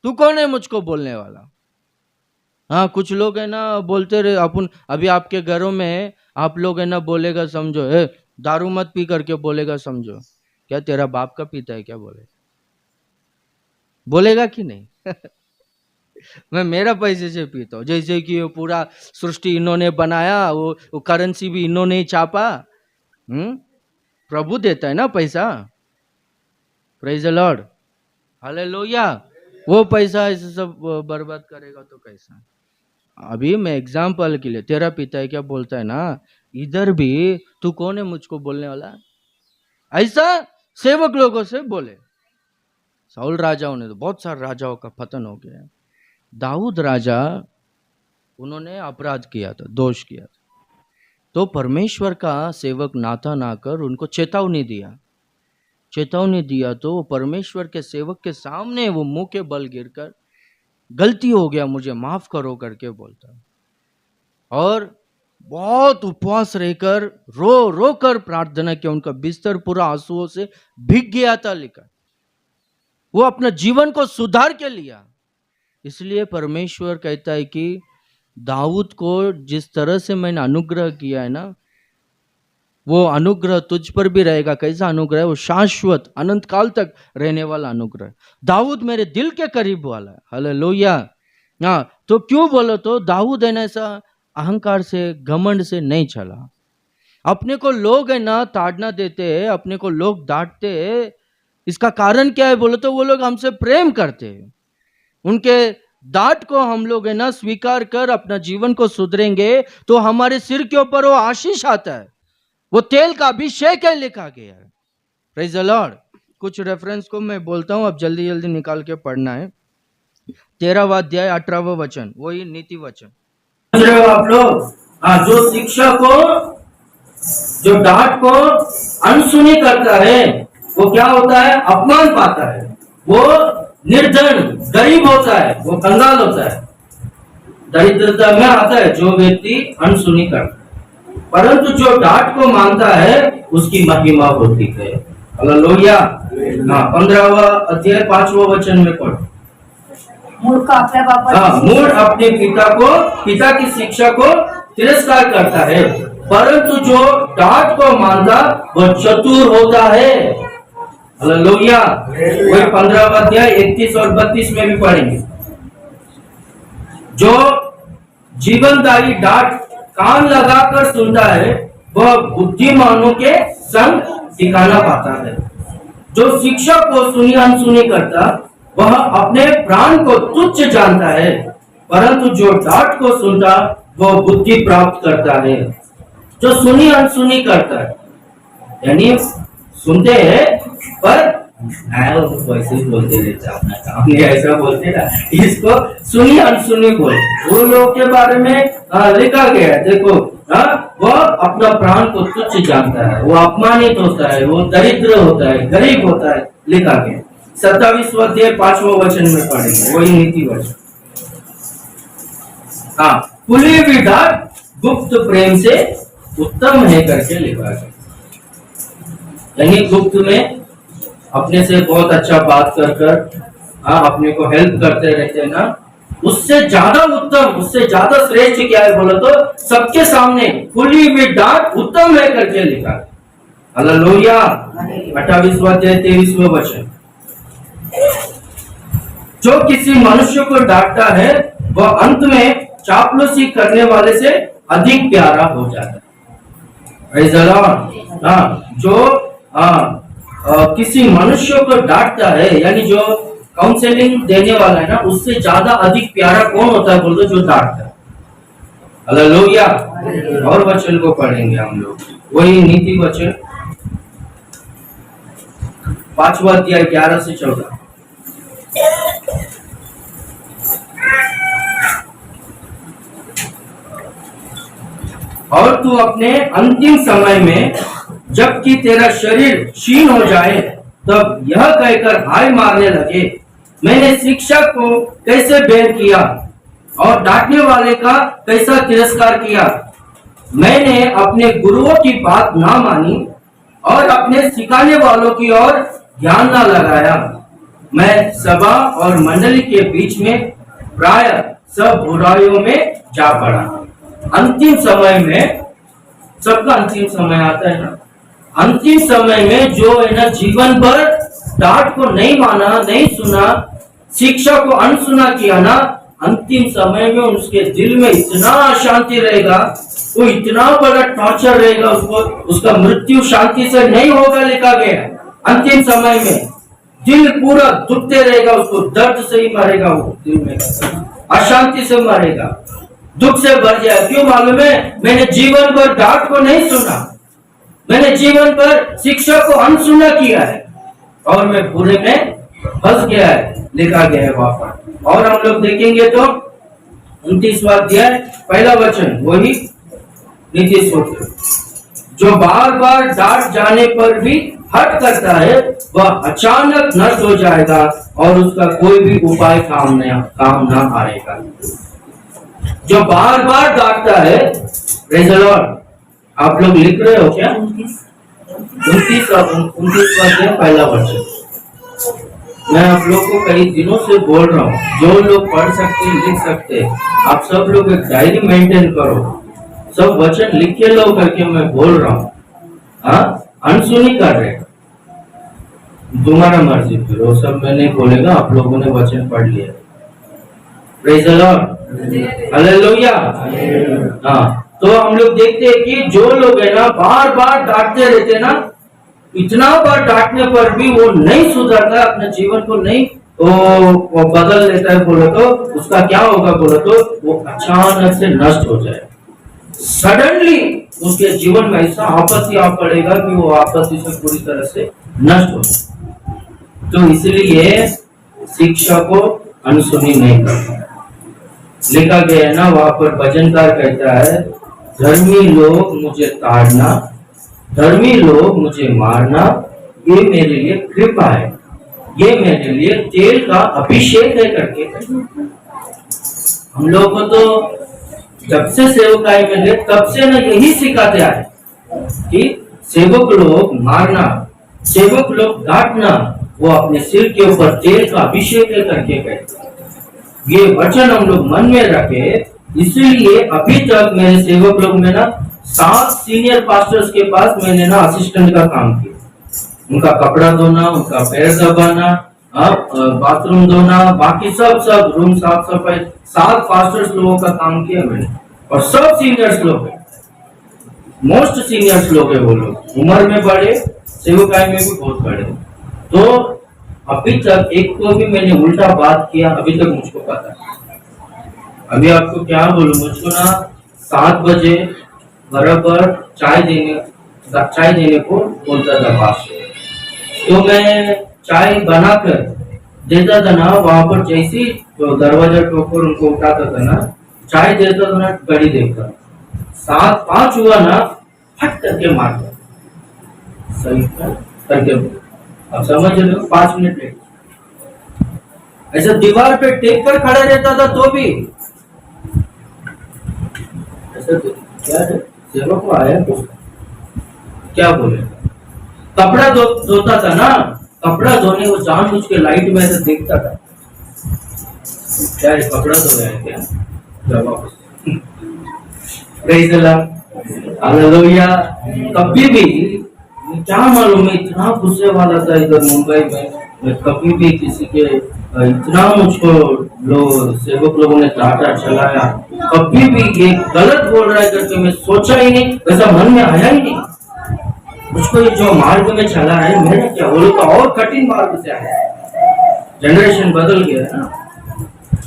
A: तू कौन है मुझको बोलने वाला? हाँ, कुछ लोग है ना बोलते रहे, अपन अभी आपके घरों में आप लोग है ना बोलेगा समझो, दारू मत पी करके बोलेगा समझो, क्या तेरा बाप का पीता है क्या? बोलेगा कि नहीं? मैं मेरा पैसे से पीता हूँ, जैसे कि वो पूरा सृष्टि इन्होंने बनाया, वो करेंसी भी इन्होंने ही छापा। प्रभु देता है ना पैसा। Praise the Lord, hallelujah. वो पैसा ऐसे सब बर्बाद करेगा तो कैसा? अभी मैं एग्जाम्पल के लिए, तेरा पिता है क्या बोलता है ना, इधर भी तू कौन है मुझको बोलने वाला? ऐसा सेवक लोगों से बोले। शाऊल राजाओं ने तो बहुत सारे राजाओं का पतन हो गया। दाऊद राजा, उन्होंने अपराध किया था, दोष किया था, तो परमेश्वर का सेवक नाथन आकर उनको चेतावनी दिया तो परमेश्वर के सेवक के सामने वो मुंह के बल गिरकर गलती हो गया, मुझे माफ करो करके बोलता, और बहुत उपवास रहकर रो कर प्रार्थना किया। उनका बिस्तर पूरा आंसुओं से भीग गया था, लिखा वो अपना जीवन को सुधार के लिया। इसलिए परमेश्वर कहता है कि दाऊद को जिस तरह से मैंने अनुग्रह किया है ना, वो अनुग्रह तुझ पर भी रहेगा। कैसा अनुग्रह है? वो शाश्वत अनंत काल तक रहने वाला अनुग्रह। दाऊद मेरे दिल के करीब वाला है। हालेलुया। हाँ, तो क्यों बोलो तो दाऊद है ना ऐसा अहंकार से, घमंड से नहीं चला। अपने को लोग है ना ताड़ना देते हैं, अपने को लोग डांटते हैं, इसका कारण क्या है बोलो तो वो लोग हमसे प्रेम करते हैं। उनके डांट को हम लोग है ना स्वीकार कर अपना जीवन को सुधरेंगे तो हमारे सिर के ऊपर वो आशीष आता है, वो तेल का अभिषेक है लिखा गया है। Praise the Lord. कुछ रेफरेंस को मैं बोलता हूं, अब जल्दी जल्दी निकाल के पढ़ना है। 13वां अध्याय 18वां वचन, वही नीति वचन।
C: समझ रहे हो आप लोग? हाँ, जो शिक्षा को, जो डांट को अनसुनी करता है वो क्या होता है? अपमान पाता है, वो निर्धन गरीब होता है, वो कंगाल होता है, दरिद्रता में आता है जो व्यक्ति अनसुनी करता है। परंतु जो डांट को मानता है उसकी महिमा होती है। हालेलुया। हाँ, 15वां अध्याय 5वां वचन में पढ़ो।
B: मूर्ख आपल्या
C: मूड अपने पिता की शिक्षा को तिरस्कार करता है, परंतु जो डांट को मानता वह चतुर होता है। हालेलुया। वही 15वां अध्याय 31 और 32 में भी पढ़ेंगे। जो जीवनदायी डांट कान लगाकर सुनता है वह बुद्धिमानों के संग ठिकाना पाता है। जो शिक्षा को सुनी अनसुनी करता वह अपने प्राण को तुच्छ जानता है, परंतु जो डांट को सुनता वह बुद्धि प्राप्त करता है। जो सुनी अनसुनी करता है, यानी सुनते हैं पर वैसे ही बोलते रहते, अपना काम नहीं ऐसा बोलते ना, इसको सुनी अनसुनी बोल। वो लोग के बारे में लिखा गया है, देखो वह अपना प्राण को तुच्छ जानता है, वो अपमानित होता है, वो दरिद्र होता है, गरीब होता है, लिखा गया। 27वां अध्याय 5वां वचन में पढ़ेंगे, वही नीति वचन। हाँ, खुली हुई डांट गुप्त प्रेम से उत्तम है करके लिखा है। यानी गुप्त में अपने से बहुत अच्छा बात कर अपने को हेल्प करते रहते हैं ना, उससे ज्यादा उत्तम, उससे ज्यादा श्रेष्ठ क्या है बोलो तो सबके सामने खुली हुई डांट उत्तम है करके लिखा है। हालेलुया। 28वां अध्याय 23वां वचन। जो किसी मनुष्य को डांटता है वह अंत में चापलूसी करने वाले से अधिक प्यारा हो जाता है। Praise the Lord. जो किसी मनुष्य को डांटता है, यानी जो काउंसलिंग देने वाला है ना, उससे ज्यादा अधिक प्यारा कौन होता है बोल दो? जो डांटता है। हालेलुया। और वचन को पढ़ेंगे हम लोग, वही नीति वचन 5वां अध्याय 11 से 14। और तू अपने अंतिम समय में जबकि तेरा शरीर क्षीण हो जाए तब यह कहकर हाय मारने लगे, मैंने शिक्षा को कैसे बेर किया और डांटने वाले का कैसा तिरस्कार किया। मैंने अपने गुरुओं की बात ना मानी और अपने सिखाने वालों की ओर ध्यान ना लगाया। मैं सभा और मंडली के बीच में प्राय सब बुराइयों में जा पड़ा। अंतिम समय में, सबका अंतिम समय आता है ना, अंतिम समय में जो है ना जीवन भर डांट को नहीं माना, नहीं सुना, शिक्षा को अनसुना किया ना, अंतिम समय में उसके दिल में इतना अशांति रहेगा, वो इतना बड़ा टॉर्चर रहेगा, उसको उसका मृत्यु शांति से नहीं होगा, लिखा गया। अंतिम समय में दिल पूरा दुखते रहेगा, उसको दर्द से ही मरेगा, वो दिल में अशांति से मरेगा, दुख से भर जाए। क्यों मालूम है? मैंने जीवन भर डांट को नहीं सुना, मैंने जीवन भर शिक्षा को अनसुना किया है और मैं बुरे में फंस गया है, लिखा गया है वहां पर। और हम लोग देखेंगे तो 29वां अध्याय 1 वचन, वही नीति सूत्र। जो बार बार डांट जाने पर भी हट करता है वह अचानक नष्ट हो जाएगा और उसका कोई भी उपाय काम ना आएगा। जो बार बार डांटता है, प्रेज़ द लॉर्ड, आप लोग लिख रहे हो क्या? 29वां अध्याय 1 वचन। मैं आप लोग को कई दिनों से बोल रहा हूँ, जो लोग पढ़ सकते लिख सकते, आप सब लोग एक डायरी मेंटेन करो, सब वचन लिख के लो करके मैं बोल रहा हूँ। अनसुनी कर रहे, तुम्हारा मर्जी, फिर वो सब मैं नहीं बोलेगा, आप लोगों ने वचन पढ़ लिया। Praise the Lord. हालेलुया। तो हम लोग देखते हैं कि जो लोग है ना बार बार डांटते रहते ना, इतना बार डांटने पर भी वो नहीं सुधरता, अपने जीवन को नहीं वो बदल लेता है बोलो तो उसका क्या होगा बोलो तो वो अचानक से नष्ट हो जाए। सडनली उसके जीवन में ऐसा आपत्ति आ पड़ेगा कि वो आपत्ति से पूरी तरह से नष्ट हो। तो इसलिए शिक्षा को अनसुनी नहीं करना। लिखा गया है ना, वहां पर भजनकार कहता है, धर्मी लोग मुझे ताड़ना, धर्मी लोग मुझे मारना, ये मेरे लिए कृपा है, ये मेरे लिए तेल का अभिषेक है करके। हम लोग को तो जब से सेवकाई में गए तब से ना यही सिखाते आए कि सेवक लोग मारना, सेवक लोग डांटना, वो अपने सिर के ऊपर तेल का अभिषेक करके कहते। ये वचन हम लोग मन में रखे। इसीलिए अभी तक मेरे सेवक लोग में ना 7 सीनियर पास्टर्स के पास मैंने ना असिस्टेंट का काम किया। उनका कपड़ा धोना, उनका पैर दबाना, बाथरूम धोना, बाकी सब रूम साफ सफाई, 7 पास्टर्स लोगों का काम किया मैंने। और सब सीनियर्स लोग हैं, मोस्ट सीनियर्स लोग है वो लोग, उम्र में बड़े, सेवकाई में भी बहुत बड़े। तो अभी तक एक को भी मैंने उल्टा बात किया अभी तक मुझको पता है। अभी आपको क्या बोलूं, मुझको ना 7 बजे बराबर चाय देने को बोलता था पास्टर। तो मैं चाय बनाकर देता था ना, वहां पर जैसे तो दरवाजा के ऊपर उनको उठाता था ना, चाय देता था ना, घड़ी देखता 7-5 हुआ ना, फट करके मारता, सही करके। अब समझ रहे हो, 5 मिनट लेट ऐसा दीवार पे टेक कर खड़ा रहता था तो भी ऐसा। तो क्या है, सेवक को आया तो क्या बोले, कपड़ा धोता था ना, कपड़ा धोने को जानबूझ के लाइट में ऐसे देखता था, क्या है कपड़ा धो रहे हैं क्या, जवाब प्रेज़ द लॉर्ड, हालेलुया। कभी भी क्या मालूम, मैं इतना गुस्से वाला था इधर मुंबई में, मैं कभी भी किसी के इतना मुझको लोग सेवक लोगों ने डांटा चलाया, कभी भी ये गलत बोल रहा है करके मैं सोचा ही नहीं, वैसा मन में आया ही नहीं। मुझको ये जो मार्ग में चला है, मैंने क्या बोलूं, तो और कठिन मार्ग से आया, जनरेशन बदल गया है ना,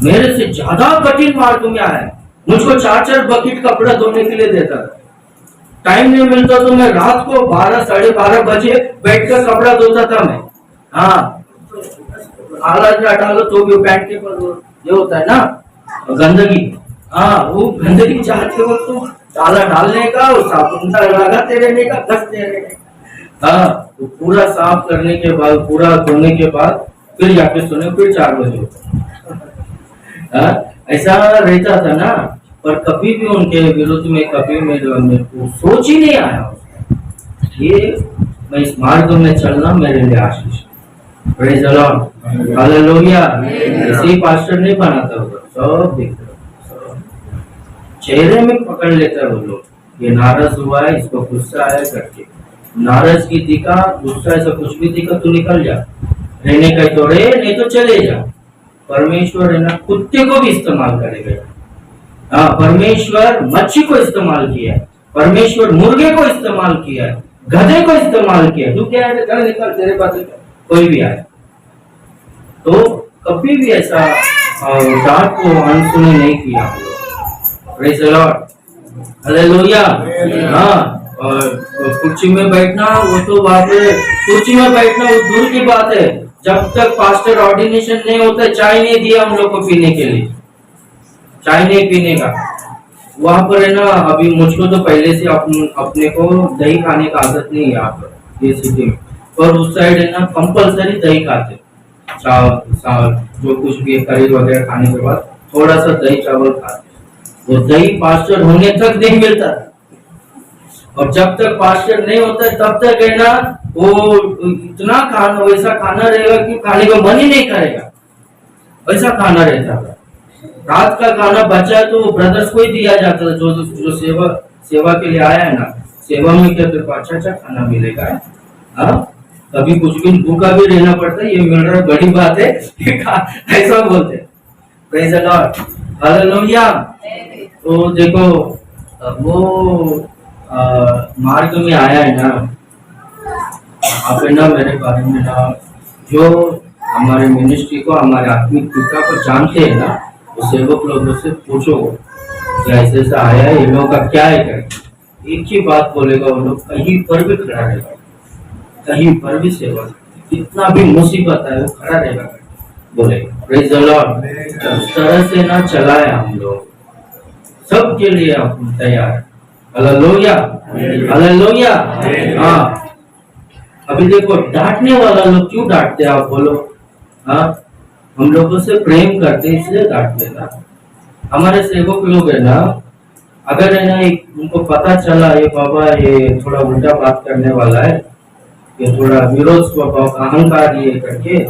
C: मेरे से ज्यादा कठिन मार्ग में आया। मुझको 4-4 बकेट कपड़ा धोने के लिए देता था, टाइम नहीं मिलता तो मैं रात को 12-12:30 बजे बैठकर कपड़ा धोता था मैं। हाँ, आला डालो तो भी पैंट के पर ये होता है ना गंदगी, हाँ वो गंदगी चाहते हो तो ताला डालने का, और साबुन लगाते रहने का, घसते रहने का। हाँ, तो पूरा साफ करने के बाद, पूरा धोने के बाद फिर जाके सोने, फिर 4 बजे। ऐसा रहता था ना, पर कभी भी उनके विरुद्ध में कभी मेरे को सोच ही नहीं आया। ये मैं इस मार्ग में चलना मेरे लिए आशीष, प्रेज़ द लॉर्ड, हालेलुया। ऐसे ही पास्टर नहीं बनाता होगा, सब देखते चेहरे में पकड़ लेता है वो लोग, ये नाराज हुआ है, इसको गुस्सा है करके, नाराज की दिखा, गुस्सा ऐसा कुछ भी दिखा तो निकल जा, रहने का तो रहे, नहीं तो चले जा। परमेश्वर है ना, कुत्ते को भी इस्तेमाल करेगा। हाँ, परमेश्वर मच्छी को इस्तेमाल किया है, परमेश्वर मुर्गे को इस्तेमाल किया है, गधे को इस्तेमाल किया। तू क्या है, घर निकल, तेरे पास कोई भी आए तो कभी भी ऐसा डांट को अनसुनी नहीं किया। Praise the Lord, hallelujah. हाँ, और कुर्सी में बैठना, वो तो बात है, कुर्सी में बैठना वो दूर की बात है। जब तक पास्टर ऑर्डिनेशन नहीं होता, चाय नहीं दिया हम लोग को पीने के लिए, चाय नहीं पीने का। वहां पर है ना, अभी मुझको तो पहले से अपने को दही खाने का आदत नहीं है यहाँ पर ये सिटी में, पर उस साइड है ना कंपलसरी दही खाते, जो कुछ भी करी वगैरह खाने के बाद थोड़ा सा दही चावल खाते। वो दही पास्टर होने तक नहीं मिलता, और जब तक पास्टर नहीं होता तब तक है ना, वो इतना खाना, वैसा खाना रहेगा कि खाने का मन ही नहीं करेगा, वैसा खाना रहता था। रात का खाना बचा तो ब्रदर्स को ही दिया जाता था, जो सेवा के लिए आया है ना, सेवा में क्या तेरे को अच्छा खाना मिलेगा। हाँ, कभी कुछ भी भूखा भी रहना पड़ता है, ये मिल रहा है बड़ी बात है, ऐसा बोलते। Praise the Lord, hallelujah. तो देखो वो मार्ग में आया है ना, आप है ना मेरे बारे में ना, जो हमारे मिनिस्ट्री को, हमारे आत्मिक पिता को जानते हैं ना, तो सेवक लोगों से पूछो, ऐसे से आया है, इन लोगों का क्या है करें। एक ही बात बोलेगा, वो लोग कहीं पर भी खड़ा रहेगा, कहीं पर भी सेवा, कितना भी मुसीबत है वो खड़ा रहेगा, बोलेगा प्रेज द लॉर्ड। उस तरह से ना चलाए हम लोग, सबके लिए हम तैयार है। Hallelujah, hallelujah. हाँ, अभी देखो डांटने वाला लोग क्यों डांटते हैं, आप बोलो। हाँ, हम लोगों से प्रेम करते इसलिए डांटते ना। हमारे सेवक लोग है ना, अगर है ना उनको पता चला ये बाबा ये थोड़ा उल्टा बात करने वाला है, ये थोड़ा विरोध स्वभाव अहंकार ये करके,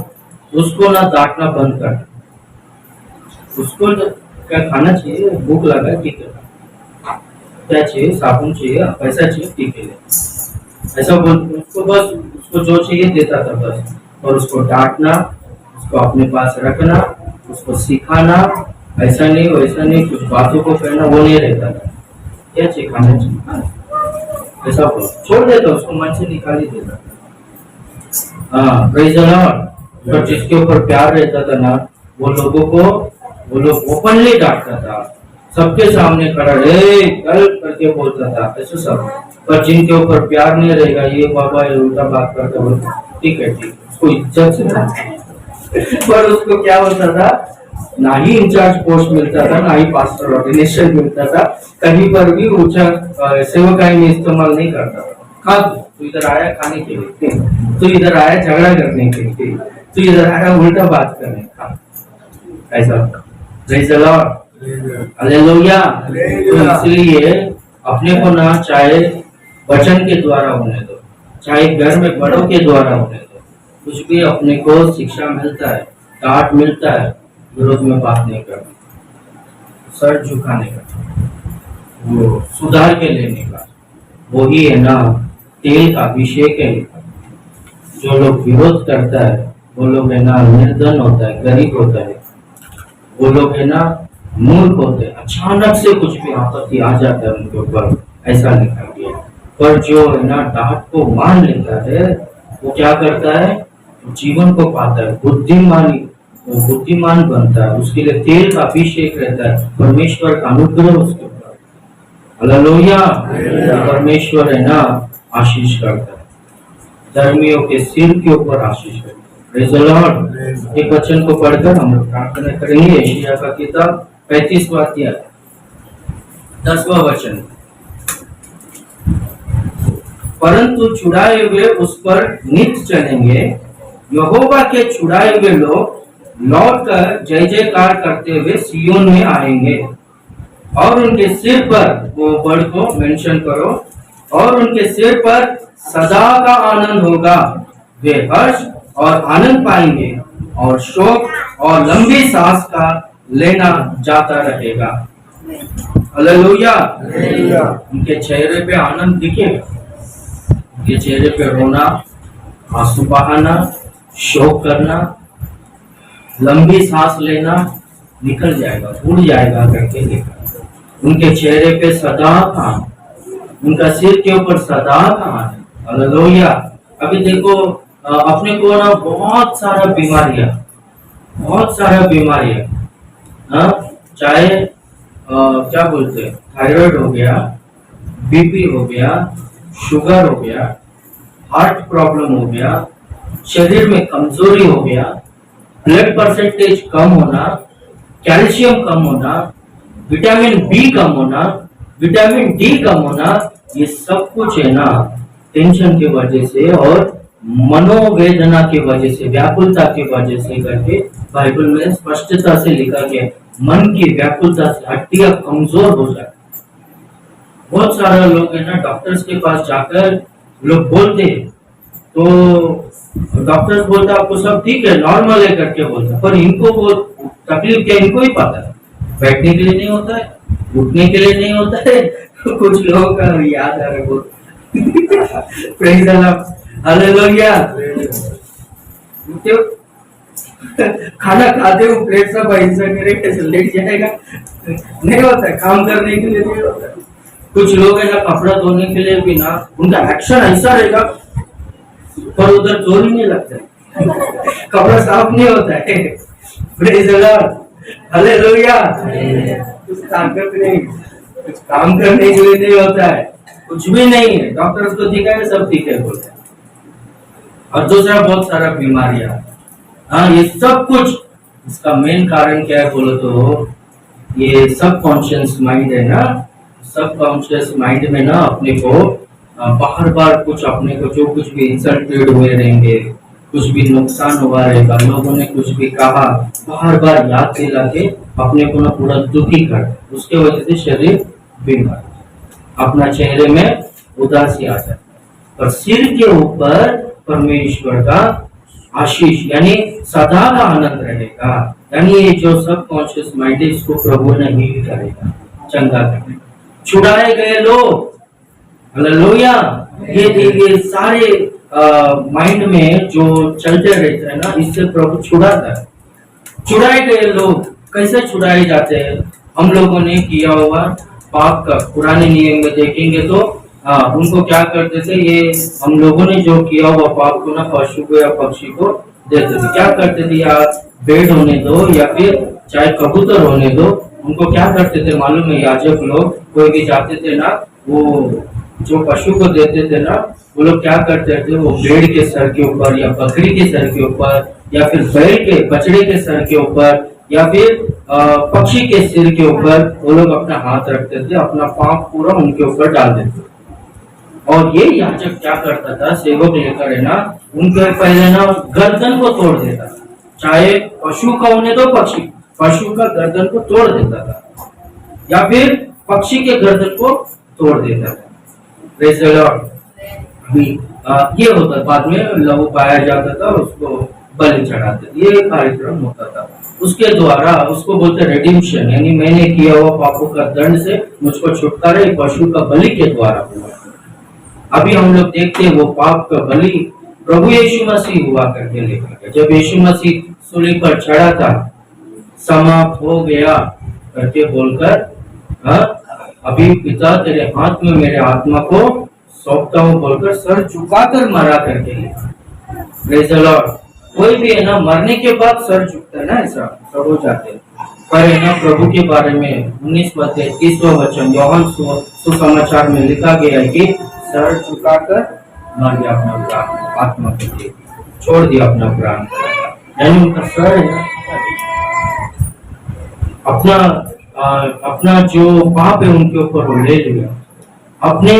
C: उसको ना डांटना बंद कर। उसको क्या खाना चाहिए, भूख लगा, ठीक है, क्या चाहिए, साबुन चाहिए, पैसा चाहिए, ठीक है, ऐसा बोल उसको, बस उसको जो चाहिए देता था बस। और उसको डांटना, उसको अपने पास रखना, उसको सिखाना, ऐसा नहीं वैसा नहीं, कुछ बातों को कहना, वो नहीं रहता था। क्या चाहिए, खाना चाहिए, ऐसा बोल छोड़ देता, उसको मन से निकाल ही देता। हाँ, प्रेज द लॉर्ड। और जिसके ऊपर प्यार रहता था ना, वो लोगों को वो लोग ओपनली डांटता था, सबके सामने खड़ा कल करके बोलता था, ऐसा सब। पर जिनके ऊपर प्यार नहीं रहेगा, ये बाबा ये उल्टा बात करता बोलता, ठीक है ठीक, उसको इज्जत से। पर उसको क्या होता था, ना ही इंचार्ज पोस्ट मिलता था, ना ही पास्टर ऑर्डिनेशन मिलता था, कहीं पर भी ऊंचा सेवकाई में इस्तेमाल नहीं करता था। खा, तू इधर आया खाने के लिए, तू इधर आया झगड़ा करने के लिए, तू इधर आया उल्टा बात करने का, ऐसा। Praise the Lord, hallelujah. तो इसलिए अपने को ना चाहे वचन के द्वारा होने दो, चाहे घर में बड़ों के द्वारा होने दो, कुछ भी अपने को शिक्षा मिलता है, डांट मिलता है, विरोध में बात नहीं करना, सर झुकाने का, वो सुधार के लेने का, वो ही है ना तेल का अभिषेक है। जो लोग विरोध करता है वो लोग है ना निर्धन होता है, गरीब होता है, वो लोग है ना मूर्ख होते हैं, अचानक से कुछ भी आपत्ति आ जाता है उनके ऊपर, ऐसा लिखा गया। पर जो है ना डांट को मान लेता है, वो क्या करता है, जीवन को पाता है, बुद्धिमानी, वो बुद्धिमान बनता है, उसके लिए तेल का अभिषेक रहता है, परमेश्वर का अनुग्रह उसके ऊपर। हालेलुया। परमेश्वर है ना आशीष करता है, धर्मियों के सिर के ऊपर आशीष करता है। Praise the Lord. एक वचन को पढ़कर हम लोग प्रार्थना करेंगे। यशायाह का किताब 35वां अध्याय 10वां वचन। परंतु छुड़ाए हुए उस पर नित्य चलेंगे, यहोवा के छुड़ाए हुए लोग लौटकर जय जयकार करते हुए सियोन में आएंगे, और उनके सिर पर, वो वर्ड को मेंशन करो, और उनके सिर पर सदा का आनंद होगा। वे हर्ष और आनंद पाएंगे, और शोक और लंबी सांस का लेना जाता रहेगा। हालेलुया। उनके चेहरे पे आनंद दिखेगा, उनके चेहरे पे रोना, आंसू बहाना, शोक करना, लंबी सांस लेना निकल जाएगा, उड़ जाएगा करके देखा। उनके चेहरे पे सदा का, उनका सिर के ऊपर सदा का आनंद। हालेलुया। अभी देखो अपने को ना बहुत सारा बीमारियां, हाँ, चाहे क्या बोलते हैं, थायराइड हो गया, बीपी हो गया, शुगर हो गया, हार्ट प्रॉब्लम हो गया, शरीर में कमजोरी हो गया, ब्लड परसेंटेज कम होना, कैल्शियम कम होना, विटामिन बी कम होना, विटामिन डी कम होना, ये सब कुछ है ना टेंशन की वजह से और मनोवेदना की वजह से, व्याकुलता की वजह से करके बाइबल में स्पष्टता से लिखा गया। मन की व्याकुलता से हड्डियां कमजोर हो जाती। बहुत सारे लोग है ना डॉक्टर्स के पास जाकर लोग बोलते हैं, तो डॉक्टर्स बोलता है आपको सब ठीक है, नॉर्मल है करके बोलता, पर इनको वो तकलीफ क्या इनको ही पता है। बैठने के लिए नहीं होता है, उठने के लिए नहीं होता है। कुछ लोगों का याद आ रहा है। Praise the Lord, hallelujah. खाना खाते हो प्लेट सब ऐसा करे कैसे लेट जाएगा, नहीं होता है। काम करने के लिए नहीं होता है। कुछ लोग है ना कपड़ा धोने के लिए भी ना उनका एक्शन ऐसा रहेगा, पर उधर जोर ही नहीं लगता है, कपड़ा साफ नहीं होता है। Praise the Lord, hallelujah. कुछ ताकत नहीं, कुछ काम करने के लिए नहीं होता है, कुछ भी नहीं है। डॉक्टर उसको दिखाए सब ठीक है बोलते हैं। और दूसरा बहुत सारा बीमारियां, हाँ ये सब कुछ इसका मेन कारण क्या है बोलो तो ये सब कॉन्शियस माइंड है ना। सब कॉन्शियस माइंड में ना अपने को बार बार कुछ अपने को जो कुछ भी इंसल्टेड हुए रहेंगे, कुछ भी नुकसान हुआ रहेगा, लोगों ने कुछ भी कहा, बार बार याद दिला के अपने को ना पूरा दुखी कर, उसके वजह से शरीर बीमार, अपना चेहरे में उदासी आ जाए। और सिर के ऊपर परमेश्वर का आशीष यानी सदा का आनंद रहेगा। यानी ये जो सब कॉन्शियस माइंड है इसको प्रभु ने ही करेगा, चंगा करेगा। छुड़ाए गए लोग, हालेलुया, ये सारे माइंड में जो चलते रहते हैं ना, इससे प्रभु छुड़ाता है। छुड़ाए गए लोग कैसे छुड़ाए जाते हैं? हम लोगों ने किया हुआ पाप का पुराने नियम में देखेंगे तो उनको क्या करते थे, ये हम लोगों ने जो किया हुआ पाप को ना पशु को या पक्षी को देते थे। क्या करते थे, या भेड़ होने दो या फिर चाहे कबूतर होने दो, उनको क्या करते थे मालूम है? याजक लोग कोई भी जाते थे ना, वो जो पशु को देते थे ना, वो लोग क्या करते थे, वो भेड़ के सर के ऊपर या बकरी के सर के ऊपर या फिर बैल के बछड़े के सर के ऊपर या फिर पक्षी के सिर के ऊपर वो लोग अपना हाथ रखते थे, अपना पाप पूरा उनके ऊपर डाल देते। और ये याजक क्या करता था, सेवक लेकर है ना, उनके पहले ना गर्दन को तोड़ देता था, चाहे पशु का होने दो पक्षी, पशु का गर्दन को तोड़ देता था या फिर पक्षी के गर्दन को तोड़ देता था। Praise the Lord. अभी ये होता, बाद में लहू पाया जाता था, उसको बलि चढ़ाते, ये कार्यक्रम होता था। उसके द्वारा उसको बोलते रिडीम्पशन, यानी मैंने किया हुआ पापों का दंड से मुझको छुटकारा पशु का बलि के द्वारा हुआ। अभी हम लोग देखते हैं वो पाप का बलि प्रभु यीशु मसीह हुआ करके लेकर के, जब यीशु मसीह सूली पर चढ़ा था, समाप्त हो गया करके बोलकर, अभी पिता तेरे हाथ में मेरे आत्मा को सौंपता हूँ बोलकर सर झुकाकर मरा करके लिखा। Praise the Lord. कोई भी है ना मरने के बाद सर झुकता है ना, ऐसा सब हो जाते हैं। पर है ना प्रभु के बारे में 19:30 वचन यूहन्ना सुसमाचार में लिखा गया है कि सर झुकाकर मर गया, अपना प्राण आत्मा के लिए छोड़ दिया अपना प्राण। यानी उनका सर है अपना जो पाप है उनके ऊपर वो ले लिया। अपने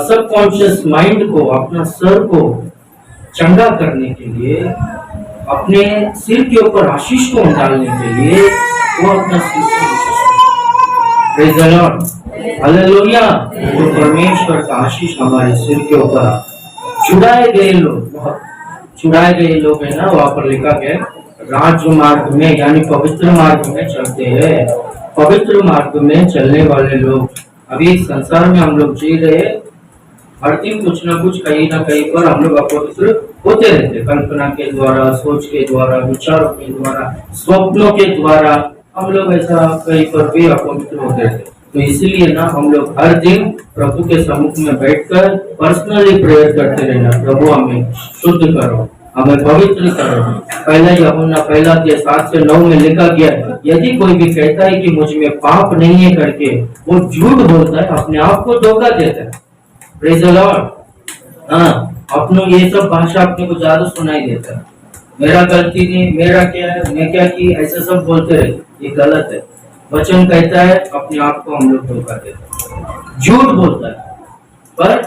C: सबकॉन्शियस माइंड को, अपना सर को चंगा करने के लिए, अपने सिर के ऊपर आशीष को डालने के लिए वो अपना सिर, प्रेज़ द लॉर्ड, हालेलुया, वो परमेश्वर का आशीष हमारे सिर के ऊपर। छुड़ाए गए लोग है ना, वहां पर लिखा गया राज मार्ग में यानी पवित्र मार्ग में चलते हैं। पवित्र मार्ग में चलने वाले लोग, अभी संसार में हम लोग जी रहे, हर दिन कुछ ना कुछ कहीं ना कहीं पर हम लोग अपवित्र होते रहते, कल्पना के द्वारा, सोच के द्वारा, विचारों के द्वारा, स्वप्नों के द्वारा हम लोग ऐसा कहीं पर भी अपवित्र होते रहते। तो इसीलिए ना हम लोग हर दिन प्रभु के सम्मुख में बैठकर पर्सनली प्रेयर करते रहना, प्रभु हमें शुद्ध करो, हमें पवित्र करो। पहला यूहन्ना 1:7 से 9 में लिखा गया, यदि कोई भी कहता है कि मुझ में पाप नहीं है करके, वो झूठ बोलता है, अपने आप को धोखा देता है। Praise the Lord. अपनों ये सब भाषा अपने को ज्यादा सुनाई देता है, मेरा गलती नहीं, मेरा क्या है, मैं क्या की, ऐसा सब बोलते रहे, ये गलत है। वचन कहता है अपने आप को हम लोग धोखा देते हैं, झूठ बोलता है। पर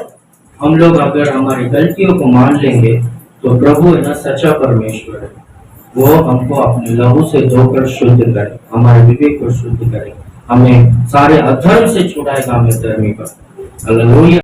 C: हम लोग अगर हमारी गलतियों को मान लेंगे तो प्रभु है ना सच्चा परमेश्वर है, वो हमको अपने लहू से धोकर शुद्ध करे, हमारे विवेक को शुद्ध करे, हमें सारे अधर्म से छुड़ाएगा, हमें धर्मी पर। हालेलुया।